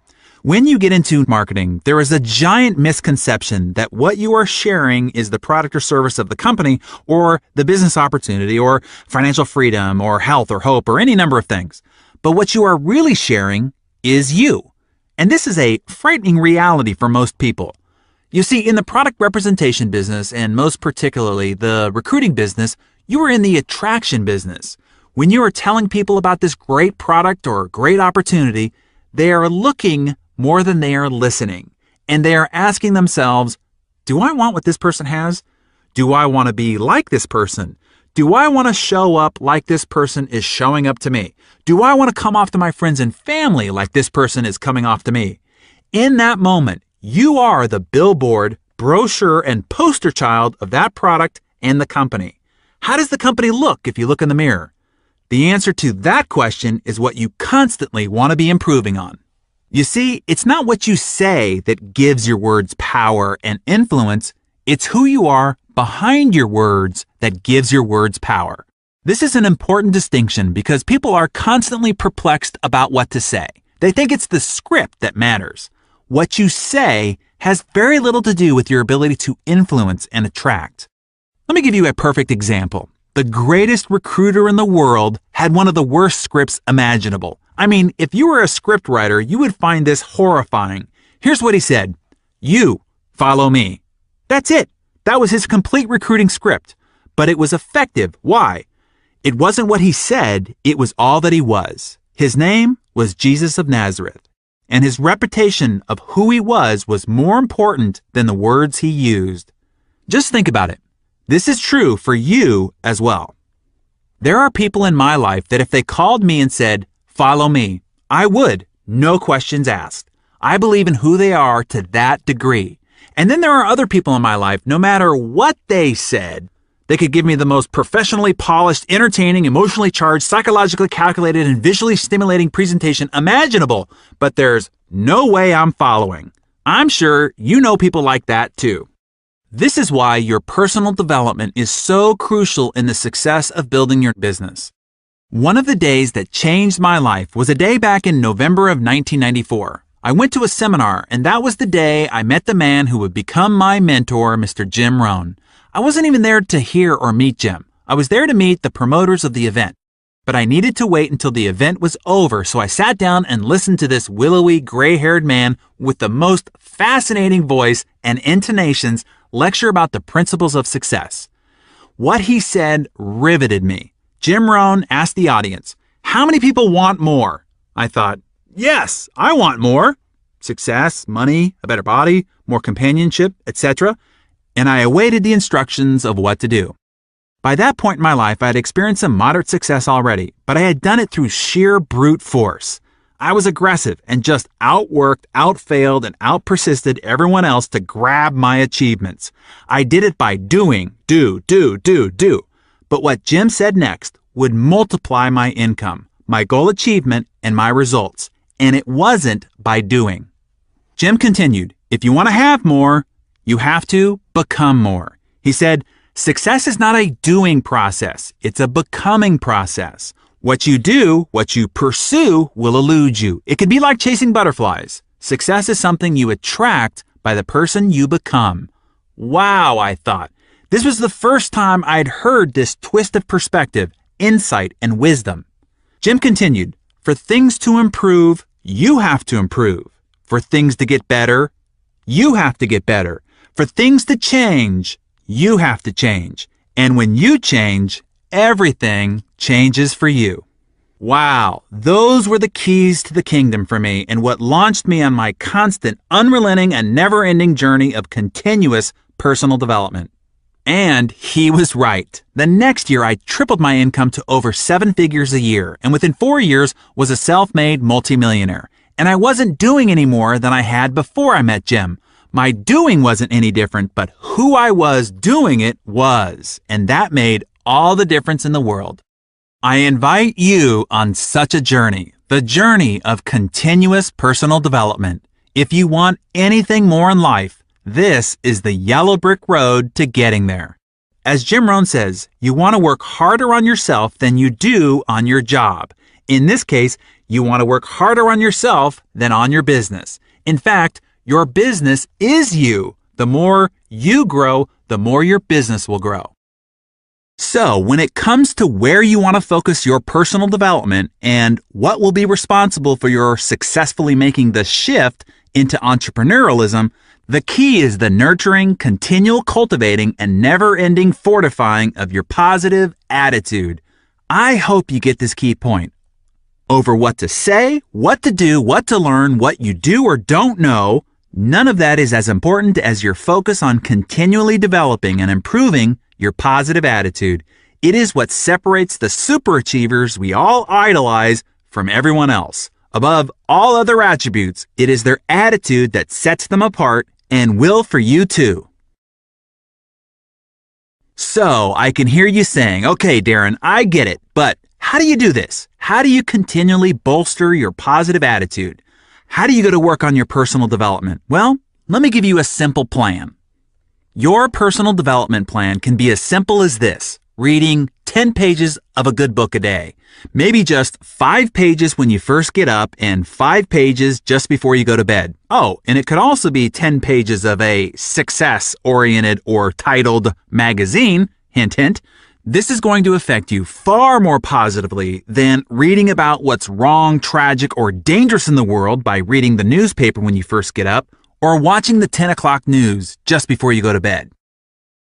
When you get into marketing, there is a giant misconception that what you are sharing is the product or service of the company or the business opportunity or financial freedom or health or hope or any number of things. But what you are really sharing is you. And this is a frightening reality for most people. You see, in the product representation business, and most particularly the recruiting business, you are in the attraction business. When you are telling people about this great product or great opportunity, they are looking more than they are listening. And they are asking themselves, Do I want what this person has? Do I want to be like this person? Do I want to show up like this person is showing up to me? Do I want to come off to my friends and family like this person is coming off to me? In that moment, you are the billboard, brochure, and poster child of that product and the company. How does the company look if you look in the mirror? The answer to that question is what you constantly want to be improving on. You see, it's not what you say that gives your words power and influence. It's who you are behind your words that gives your words power. This is an important distinction because people are constantly perplexed about what to say. They think it's the script that matters. What you say has very little to do with your ability to influence and attract. Let me give you a perfect example. The greatest recruiter in the world had one of the worst scripts imaginable. I mean, if you were a script writer, you would find this horrifying. Here's what he said. You follow me. That's it. That was his complete recruiting script. But it was effective. Why? It wasn't what he said. It was all that he was. His name was Jesus of Nazareth. And his reputation of who he was more important than the words he used. Just think about it. This is true for you as well. There are people in my life that if they called me and said, follow me, I would, no questions asked. I believe in who they are to that degree. And then there are other people in my life, no matter what they said, they could give me the most professionally polished, entertaining, emotionally charged, psychologically calculated, and visually stimulating presentation imaginable, but there's no way I'm following. I'm sure you know people like that too. This is why your personal development is so crucial in the success of building your business. One of the days that changed my life was a day back in November of 1994. I went to a seminar, and that was the day I met the man who would become my mentor, Mr. Jim Rohn. I wasn't even there to hear or meet Jim. I was there to meet the promoters of the event. But I needed to wait until the event was over, so I sat down and listened to this willowy, gray-haired man with the most fascinating voice and intonations lecture about the principles of success. What he said riveted me. Jim Rohn asked the audience, how many people want more? I thought, yes, I want more. Success, money, a better body, more companionship, etc. And I awaited the instructions of what to do. By that point in my life, I had experienced some moderate success already, but I had done it through sheer brute force. I was aggressive and just outworked, outfailed, and outpersisted everyone else to grab my achievements. I did it by doing, do. But what Jim said next would multiply my income, my goal achievement, and my results. And it wasn't by doing. Jim continued, if you want to have more, you have to become more. He said, success is not a doing process. It's a becoming process. What you do, what you pursue, will elude you. It can be like chasing butterflies. Success is something you attract by the person you become. Wow, I thought. This was the first time I'd heard this twist of perspective, insight, and wisdom. Jim continued, for things to improve, you have to improve. For things to get better, you have to get better. For things to change, you have to change. And when you change, everything changes for you. Wow, those were the keys to the kingdom for me and what launched me on my constant, unrelenting, and never-ending journey of continuous personal development. And he was right. The next year, I tripled my income to over 7 figures a year, and within 4 years was a self-made multimillionaire. And I wasn't doing any more than I had before I met Jim. My doing wasn't any different, but who I was doing it was, and that made all the difference in the world. I invite you on such a journey, the journey of continuous personal development. If you want anything more in life, this is the yellow brick road to getting there. As Jim Rohn says, you want to work harder on yourself than you do on your job. In this case, you want to work harder on yourself than on your business. In fact, your business is you. The more you grow, the more your business will grow. So, when it comes to where you want to focus your personal development and what will be responsible for your successfully making the shift into entrepreneurialism, the key is the nurturing, continual cultivating, and never-ending fortifying of your positive attitude. I hope you get this key point. Over what to say, what to do, what to learn, what you do or don't know, None of that is as important as your focus on continually developing and improving your positive attitude. It is what separates the superachievers we all idolize from everyone else. Above all other attributes, it is their attitude that sets them apart and will for you too. So, I can hear you saying, okay, Darren, I get it, but how do you do this? How do you continually bolster your positive attitude? How do you go to work on your personal development? Well, let me give you a simple plan. Your personal development plan can be as simple as this: reading 10 pages of a good book a day. Maybe just 5 pages when you first get up and 5 pages just before you go to bed. Oh, and it could also be 10 pages of a success-oriented or titled magazine, hint, hint. This is going to affect you far more positively than reading about what's wrong, tragic, or dangerous in the world by reading the newspaper when you first get up, or watching the 10 o'clock news just before you go to bed.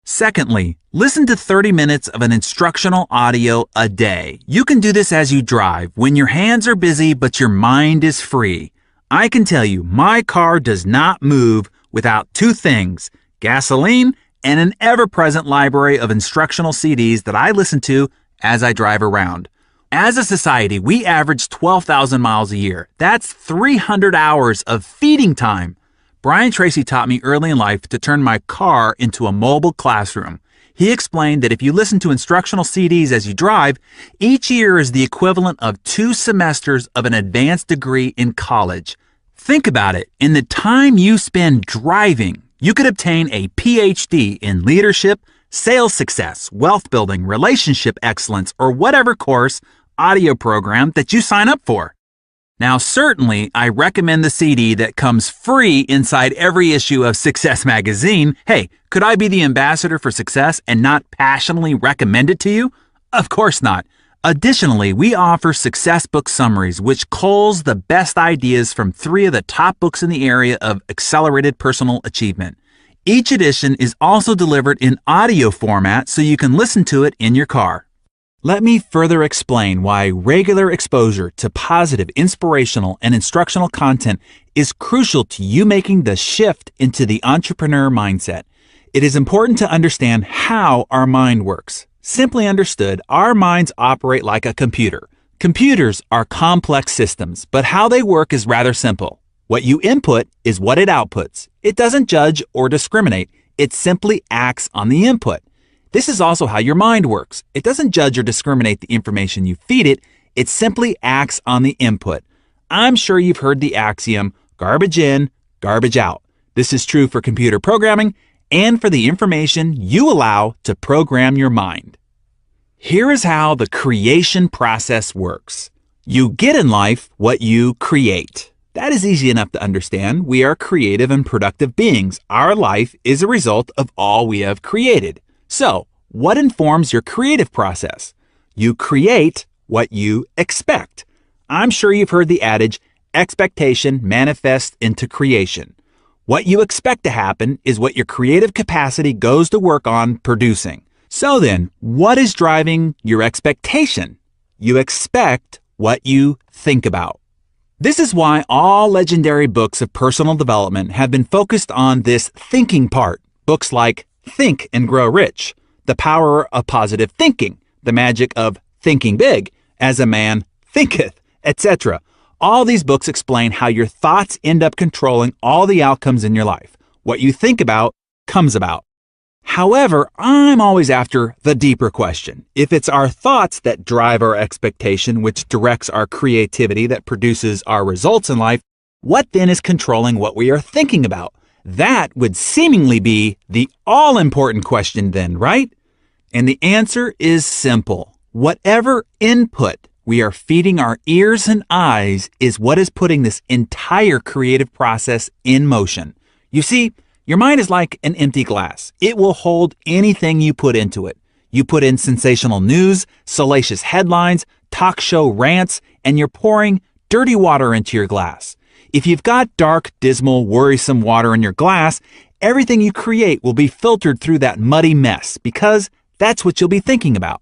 Secondly, listen to 30 minutes of an instructional audio a day. You can do this as you drive, when your hands are busy but your mind is free. I can tell you, my car does not move without 2 things: gasoline and an ever-present library of instructional CDs that I listen to as I drive around. As a society, we average 12,000 miles a year. That's 300 hours of feeding time. Brian Tracy taught me early in life to turn my car into a mobile classroom. He explained that if you listen to instructional CDs as you drive, each year is the equivalent of 2 semesters of an advanced degree in college. Think about it. In the time you spend driving, you could obtain a PhD in leadership, sales success, wealth building, relationship excellence, or whatever course, audio program that you sign up for. Now, certainly, I recommend the CD that comes free inside every issue of Success Magazine. Hey, could I be the ambassador for success and not passionately recommend it to you? Of course not. Additionally, we offer success book summaries, which culls the best ideas from 3 of the top books in the area of accelerated personal achievement. Each edition is also delivered in audio format so you can listen to it in your car. Let me further explain why regular exposure to positive, inspirational, and instructional content is crucial to you making the shift into the entrepreneur mindset. It is important to understand how our mind works. Simply understood, our minds operate like a computer. Computers are complex systems, but how they work is rather simple. What you input is what it outputs. It doesn't judge or discriminate. It simply acts on the input. This is also how your mind works. It doesn't judge or discriminate the information you feed it. It simply acts on the input. I'm sure you've heard the axiom, garbage in, garbage out. This is true for computer programming and for the information you allow to program your mind. Here is how the creation process works. You get in life what you create. That is easy enough to understand. We are creative and productive beings. Our life is a result of all we have created. So, what informs your creative process? You create what you expect. I'm sure you've heard the adage, expectation manifests into creation. What you expect to happen is what your creative capacity goes to work on producing. So then, what is driving your expectation? You expect what you think about. This is why all legendary books of personal development have been focused on this thinking part. Books like Think and Grow Rich, The Power of Positive Thinking, The Magic of Thinking Big, As a Man Thinketh, etc. All these books explain how your thoughts end up controlling all the outcomes in your life. What you think about comes about. However, I'm always after the deeper question. If it's our thoughts that drive our expectation, which directs our creativity that produces our results in life, what then is controlling what we are thinking about? That would seemingly be the all-important question then, right? And the answer is simple. Whatever input we are feeding our ears and eyes is what is putting this entire creative process in motion. You see, your mind is like an empty glass. It will hold anything you put into it. You put in sensational news, salacious headlines, talk show rants, and you're pouring dirty water into your glass. If you've got dark, dismal, worrisome water in your glass, everything you create will be filtered through that muddy mess because that's what you'll be thinking about.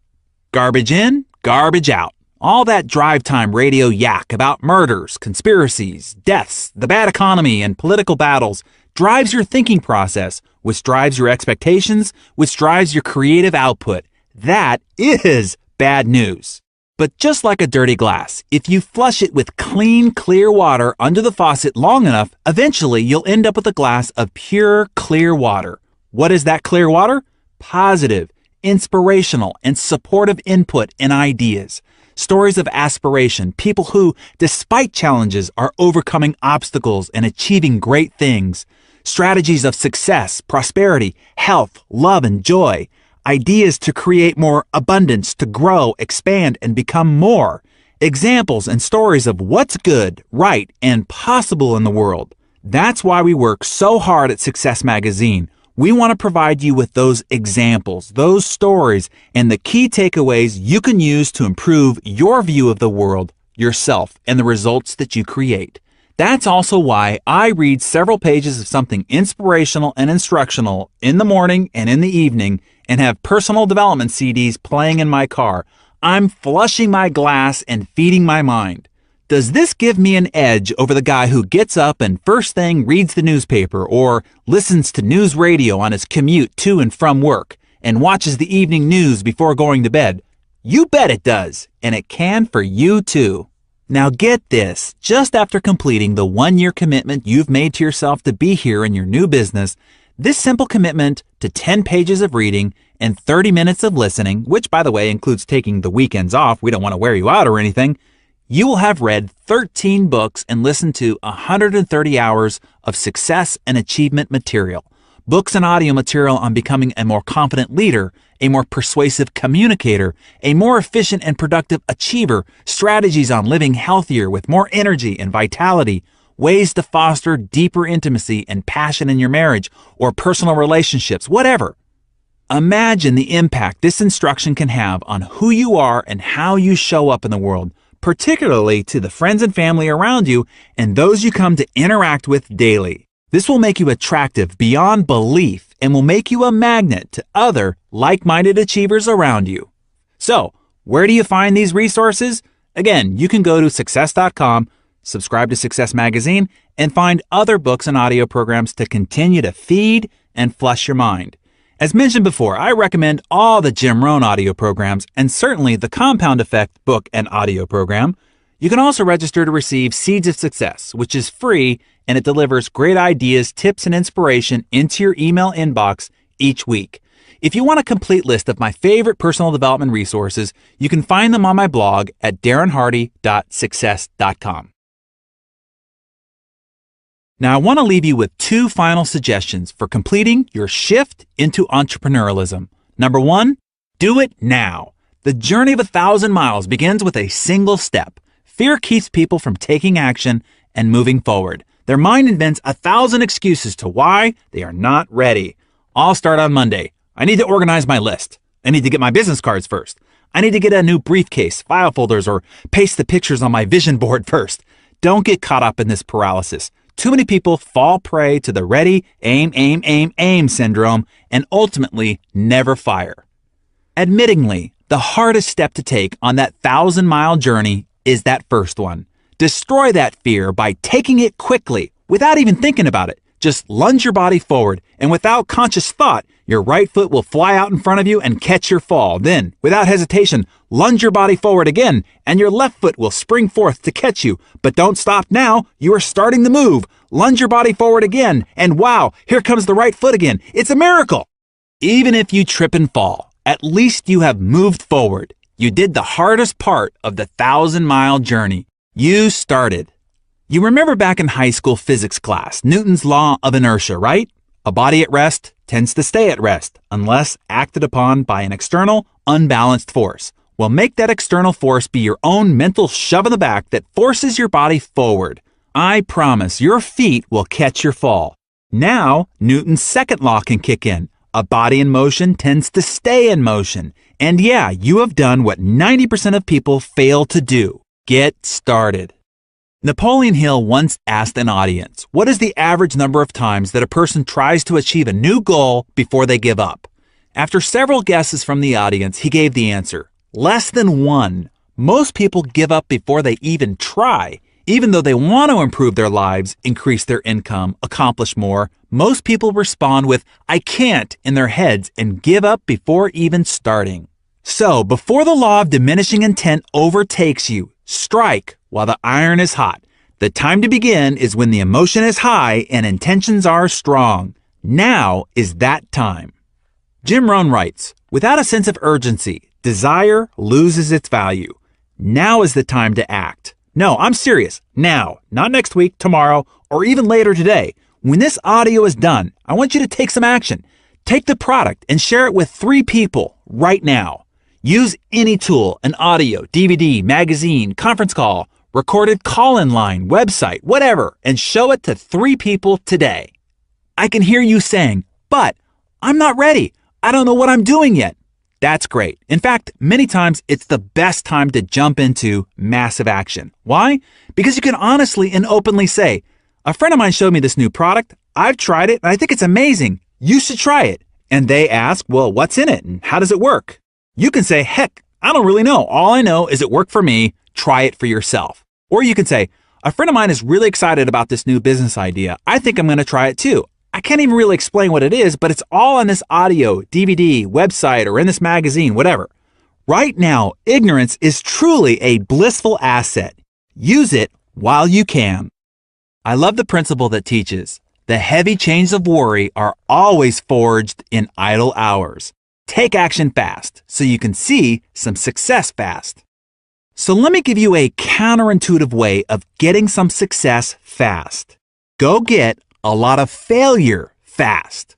Garbage in, garbage out. All that drive time radio yak about murders, conspiracies, deaths, the bad economy, and political battles drives your thinking process, which drives your expectations, which drives your creative output. That is bad news. But just like a dirty glass, if you flush it with clean, clear water under the faucet long enough, eventually you'll end up with a glass of pure, clear water. What is that clear water? Positive, inspirational, and supportive input and ideas. Stories of aspiration, people who, despite challenges, are overcoming obstacles and achieving great things. Strategies of success, prosperity, health, love, and joy. Ideas to create more abundance, to grow, expand, and become more. Examples and stories of what's good, right, and possible in the world. That's why we work so hard at Success Magazine. We want to provide you with those examples, those stories, and the key takeaways you can use to improve your view of the world, yourself, and the results that you create. That's also why I read several pages of something inspirational and instructional in the morning and in the evening and have personal development CDs playing in my car. I'm flushing my glass and feeding my mind. Does this give me an edge over the guy who gets up and first thing reads the newspaper or listens to news radio on his commute to and from work and watches the evening news before going to bed? You bet it does, and it can for you too. Now get this, just after completing the 1-year commitment you've made to yourself to be here in your new business, this simple commitment to 10 pages of reading and 30 minutes of listening, which by the way includes taking the weekends off, we don't want to wear you out or anything, you will have read 13 books and listened to 130 hours of success and achievement material. Books and audio material on becoming a more confident leader, a more persuasive communicator, a more efficient and productive achiever, strategies on living healthier with more energy and vitality, ways to foster deeper intimacy and passion in your marriage or personal relationships, whatever. Imagine the impact this instruction can have on who you are and how you show up in the world, particularly to the friends and family around you and those you come to interact with daily. This will make you attractive beyond belief and will make you a magnet to other like-minded achievers around you. So, where do you find these resources? Again, you can go to success.com, subscribe to Success Magazine, and find other books and audio programs to continue to feed and flush your mind. As mentioned before, I recommend all the Jim Rohn audio programs and certainly the Compound Effect book and audio program. You can also register to receive Seeds of Success, which is free and it delivers great ideas, tips, and inspiration into your email inbox each week. If you want a complete list of my favorite personal development resources, you can find them on my blog at darrenhardy.success.com. Now, I want to leave you with 2 final suggestions for completing your shift into entrepreneurialism. Number 1, do it now. The journey of 1,000 miles begins with a single step. Fear keeps people from taking action and moving forward. Their mind invents 1,000 excuses to why they are not ready. I'll start on Monday. I need to organize my list. I need to get my business cards first. I need to get a new briefcase, file folders, or paste the pictures on my vision board first. Don't get caught up in this paralysis. Too many people fall prey to the ready, aim syndrome and ultimately never fire. Admittingly, the hardest step to take on that 1,000-mile journey is that first one. Destroy that fear by taking it quickly without even thinking about it. Just lunge your body forward, and without conscious thought, your right foot will fly out in front of you and catch your fall. Then, without hesitation, lunge your body forward again, and your left foot will spring forth to catch you. But don't stop now. You are starting the move. Lunge your body forward again, and wow, here comes the right foot again. It's a miracle. Even if you trip and fall, at least you have moved forward. You did the hardest part of the 1,000-mile journey. You started. You remember back in high school physics class, Newton's law of inertia, right? A body at rest tends to stay at rest unless acted upon by an external, unbalanced force. Well, make that external force be your own mental shove in the back that forces your body forward. I promise your feet will catch your fall. Now, Newton's second law can kick in. A body in motion tends to stay in motion. And yeah, you have done what 90% of people fail to do. Get started. Napoleon Hill once asked an audience, what is the average number of times that a person tries to achieve a new goal before they give up? After several guesses from the audience, he gave the answer, less than 1. Most people give up before they even try. Even though they want to improve their lives, increase their income, accomplish more, most people respond with, I can't, in their heads and give up before even starting. So, before the law of diminishing intent overtakes you, strike while the iron is hot. The time to begin is when the emotion is high and intentions are strong. Now is that time. Jim Rohn writes, without a sense of urgency, desire loses its value. Now is the time to act. No, I'm serious. Now, not next week, tomorrow, or even later today. When this audio is done, I want you to take some action. Take the product and share it with 3 people right now. Use any tool, an audio, DVD, magazine, conference call, recorded call-in line, website, whatever, and show it to 3 people today. I can hear you saying, but I'm not ready. I don't know what I'm doing yet. That's great. In fact, many times it's the best time to jump into massive action. Why? Because you can honestly and openly say, a friend of mine showed me this new product. I've tried it and I think it's amazing. You should try it. And they ask, well, what's in it and how does it work? You can say, heck, I don't really know. All I know is it worked for me. Try it for yourself. Or you can say, a friend of mine is really excited about this new business idea. I think I'm going to try it too. I can't even really explain what it is, but it's all on this audio, DVD, website, or in this magazine, whatever. Right now, ignorance is truly a blissful asset. Use it while you can. I love the principle that teaches, the heavy chains of worry are always forged in idle hours. Take action fast so you can see some success fast. So let me give you a counterintuitive way of getting some success fast. Go get a lot of failure fast.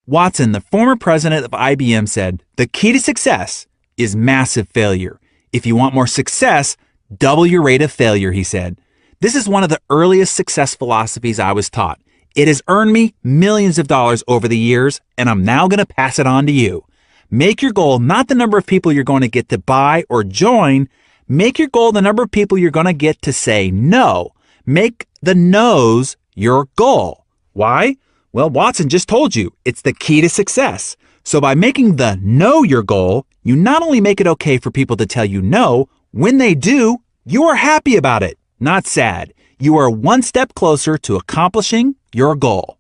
Watson, the former president of IBM, said, the key to success is massive failure. If you want more success, double your rate of failure, he said. This is one of the earliest success philosophies I was taught. It has earned me millions of dollars over the years, and I'm now going to pass it on to you. Make your goal not the number of people you're going to get to buy or join. Make your goal the number of people you're going to get to say no. Make the no's your goal. Why? Well, Watson just told you, it's the key to success. So by making the no your goal, you not only make it okay for people to tell you no, when they do, you are happy about it, not sad. You are one step closer to accomplishing your goal.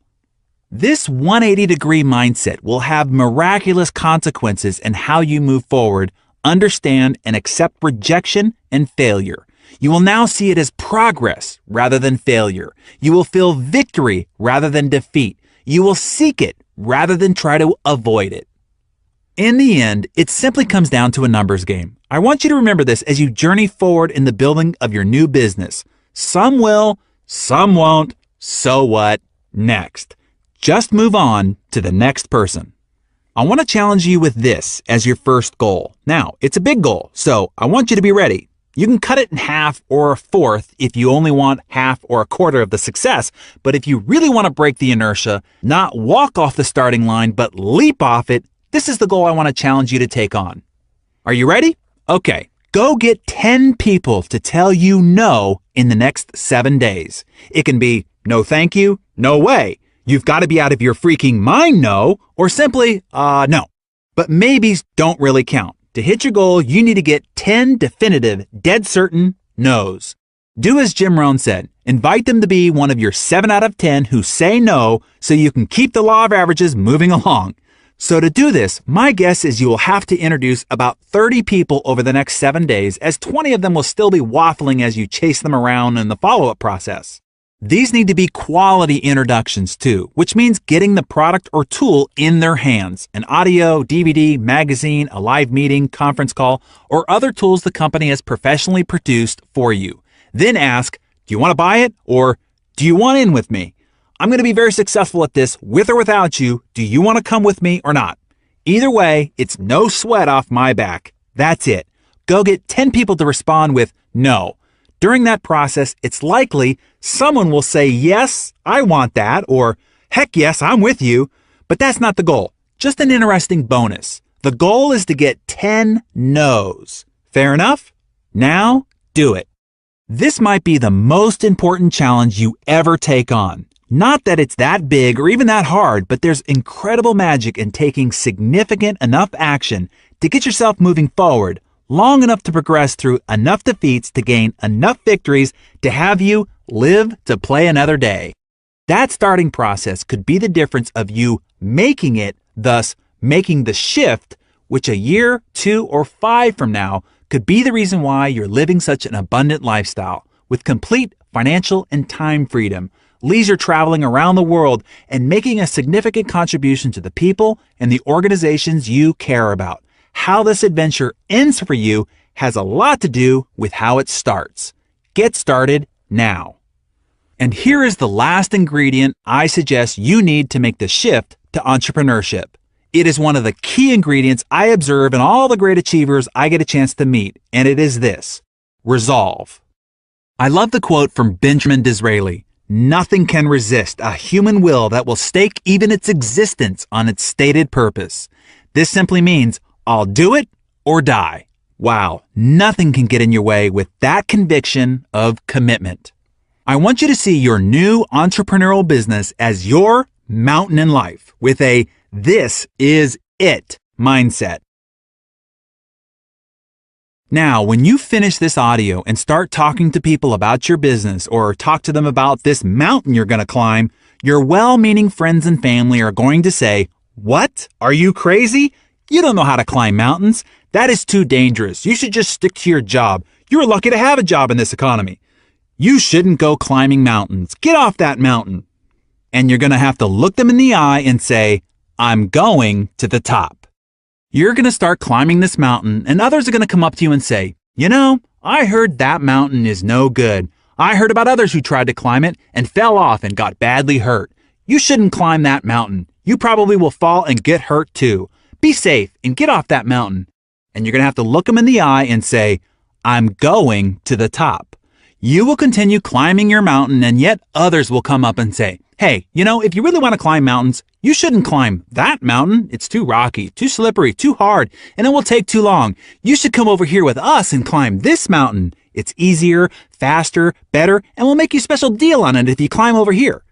This 180-degree mindset will have miraculous consequences in how you move forward, understand, and accept rejection and failure. You will now see it as progress rather than failure. You will feel victory rather than defeat. You will seek it rather than try to avoid it. In the end, it simply comes down to a numbers game. I want you to remember this as you journey forward in the building of your new business. Some will, some won't. So what? Next. Just move on to the next person. I want to challenge you with this as your first goal. Now, it's a big goal, so I want you to be ready. You can cut it in half or a fourth if you only want half or a quarter of the success. But if you really want to break the inertia, not walk off the starting line, but leap off it, this is the goal I want to challenge you to take on. Are you ready? Okay, go get 10 people to tell you no in the next 7 days. It can be no thank you, no way. You've got to be out of your freaking mind no, or simply no. But maybes don't really count. To hit your goal, you need to get 10 definitive, dead certain no's. Do as Jim Rohn said. Invite them to be one of your 7 out of 10 who say no so you can keep the law of averages moving along. So to do this, my guess is you will have to introduce about 30 people over the next 7 days, as 20 of them will still be waffling as you chase them around in the follow-up process. These need to be quality introductions too, which means getting the product or tool in their hands, an audio, DVD, magazine, a live meeting, conference call, or other tools the company has professionally produced for you. Then ask, do you want to buy it? Or do you want in with me? I'm going to be very successful at this with or without you. Do you want to come with me or not? Either way, it's no sweat off my back. That's it. Go get 10 people to respond with no. During that process, it's likely someone will say, yes, I want that, or heck yes, I'm with you. But that's not the goal. Just an interesting bonus. The goal is to get 10 no's. Fair enough? Now, do it. This might be the most important challenge you ever take on. Not that it's that big or even that hard, but there's incredible magic in taking significant enough action to get yourself moving forward long enough to progress through enough defeats to gain enough victories to have you live to play another day. That starting process could be the difference of you making it, thus making the shift, which a year, 2, or 5 from now could be the reason why you're living such an abundant lifestyle with complete financial and time freedom, leisure traveling around the world, and making a significant contribution to the people and the organizations you care about. How this adventure ends for you has a lot to do with how it starts. Get started now. And here is the last ingredient I suggest you need to make the shift to entrepreneurship. It is one of the key ingredients I observe in all the great achievers I get a chance to meet, and it is this: resolve. I love the quote from Benjamin Disraeli: "Nothing can resist a human will that will stake even its existence on its stated purpose." This simply means, I'll do it or die. Wow, nothing can get in your way with that conviction of commitment. I want you to see your new entrepreneurial business as your mountain in life with a "this is it" mindset. Now, when you finish this audio and start talking to people about your business or talk to them about this mountain you're going to climb, your well-meaning friends and family are going to say, "What? Are you crazy? You don't know how to climb mountains. That is too dangerous. You should just stick to your job. You're lucky to have a job in this economy. You shouldn't go climbing mountains. Get off that mountain." And you're going to have to look them in the eye and say, "I'm going to the top." You're going to start climbing this mountain, and others are going to come up to you and say, "You know, I heard that mountain is no good. I heard about others who tried to climb it and fell off and got badly hurt. You shouldn't climb that mountain. You probably will fall and get hurt too. Be safe and get off that mountain." And you're going to have to look them in the eye and say, "I'm going to the top." You will continue climbing your mountain, and yet others will come up and say, "Hey, you know, if you really want to climb mountains, you shouldn't climb that mountain. It's too rocky, too slippery, too hard, and it will take too long. You should come over here with us and climb this mountain. It's easier, faster, better, and we'll make you a special deal on it if you climb over here."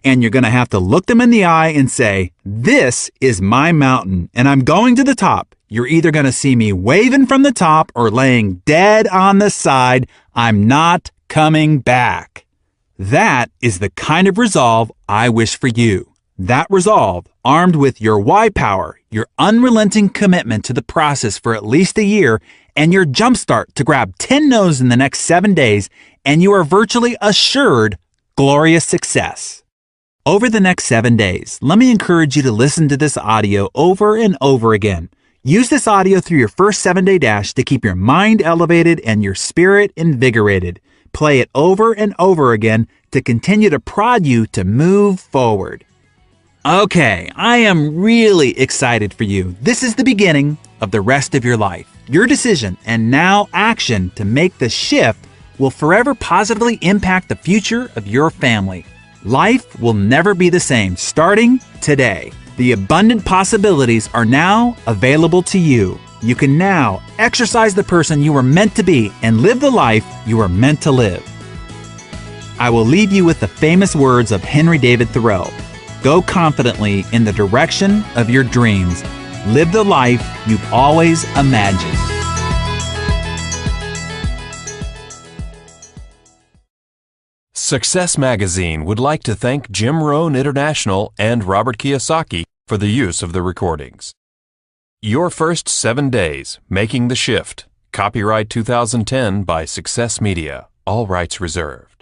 And you're going to have to look them in the eye and say, "This is my mountain, and I'm going to the top. You're either going to see me waving from the top or laying dead on the side. I'm not coming back." That is the kind of resolve I wish for you. That resolve, armed with your why power, your unrelenting commitment to the process for at least a year, and your jumpstart to grab 10 no's in the next 7 days, and you are virtually assured glorious success. Over the next 7 days, let me encourage you to listen to this audio over and over again. Use this audio through your first 7-day dash to keep your mind elevated and your spirit invigorated. Play it over and over again to continue to prod you to move forward. Okay, I am really excited for you. This is the beginning of the rest of your life. Your decision and now action to make the shift will forever positively impact the future of your family. Life will never be the same starting today. The abundant possibilities are now available to you. You can now exercise the person you were meant to be and live the life you were meant to live. I will leave you with the famous words of Henry David Thoreau. Go confidently in the direction of your dreams. Live the life you've always imagined. Success Magazine would like to thank Jim Rohn International and Robert Kiyosaki for the use of the recordings. Your First 7 Days, Making the Shift. Copyright 2010 by Success Media. All rights reserved.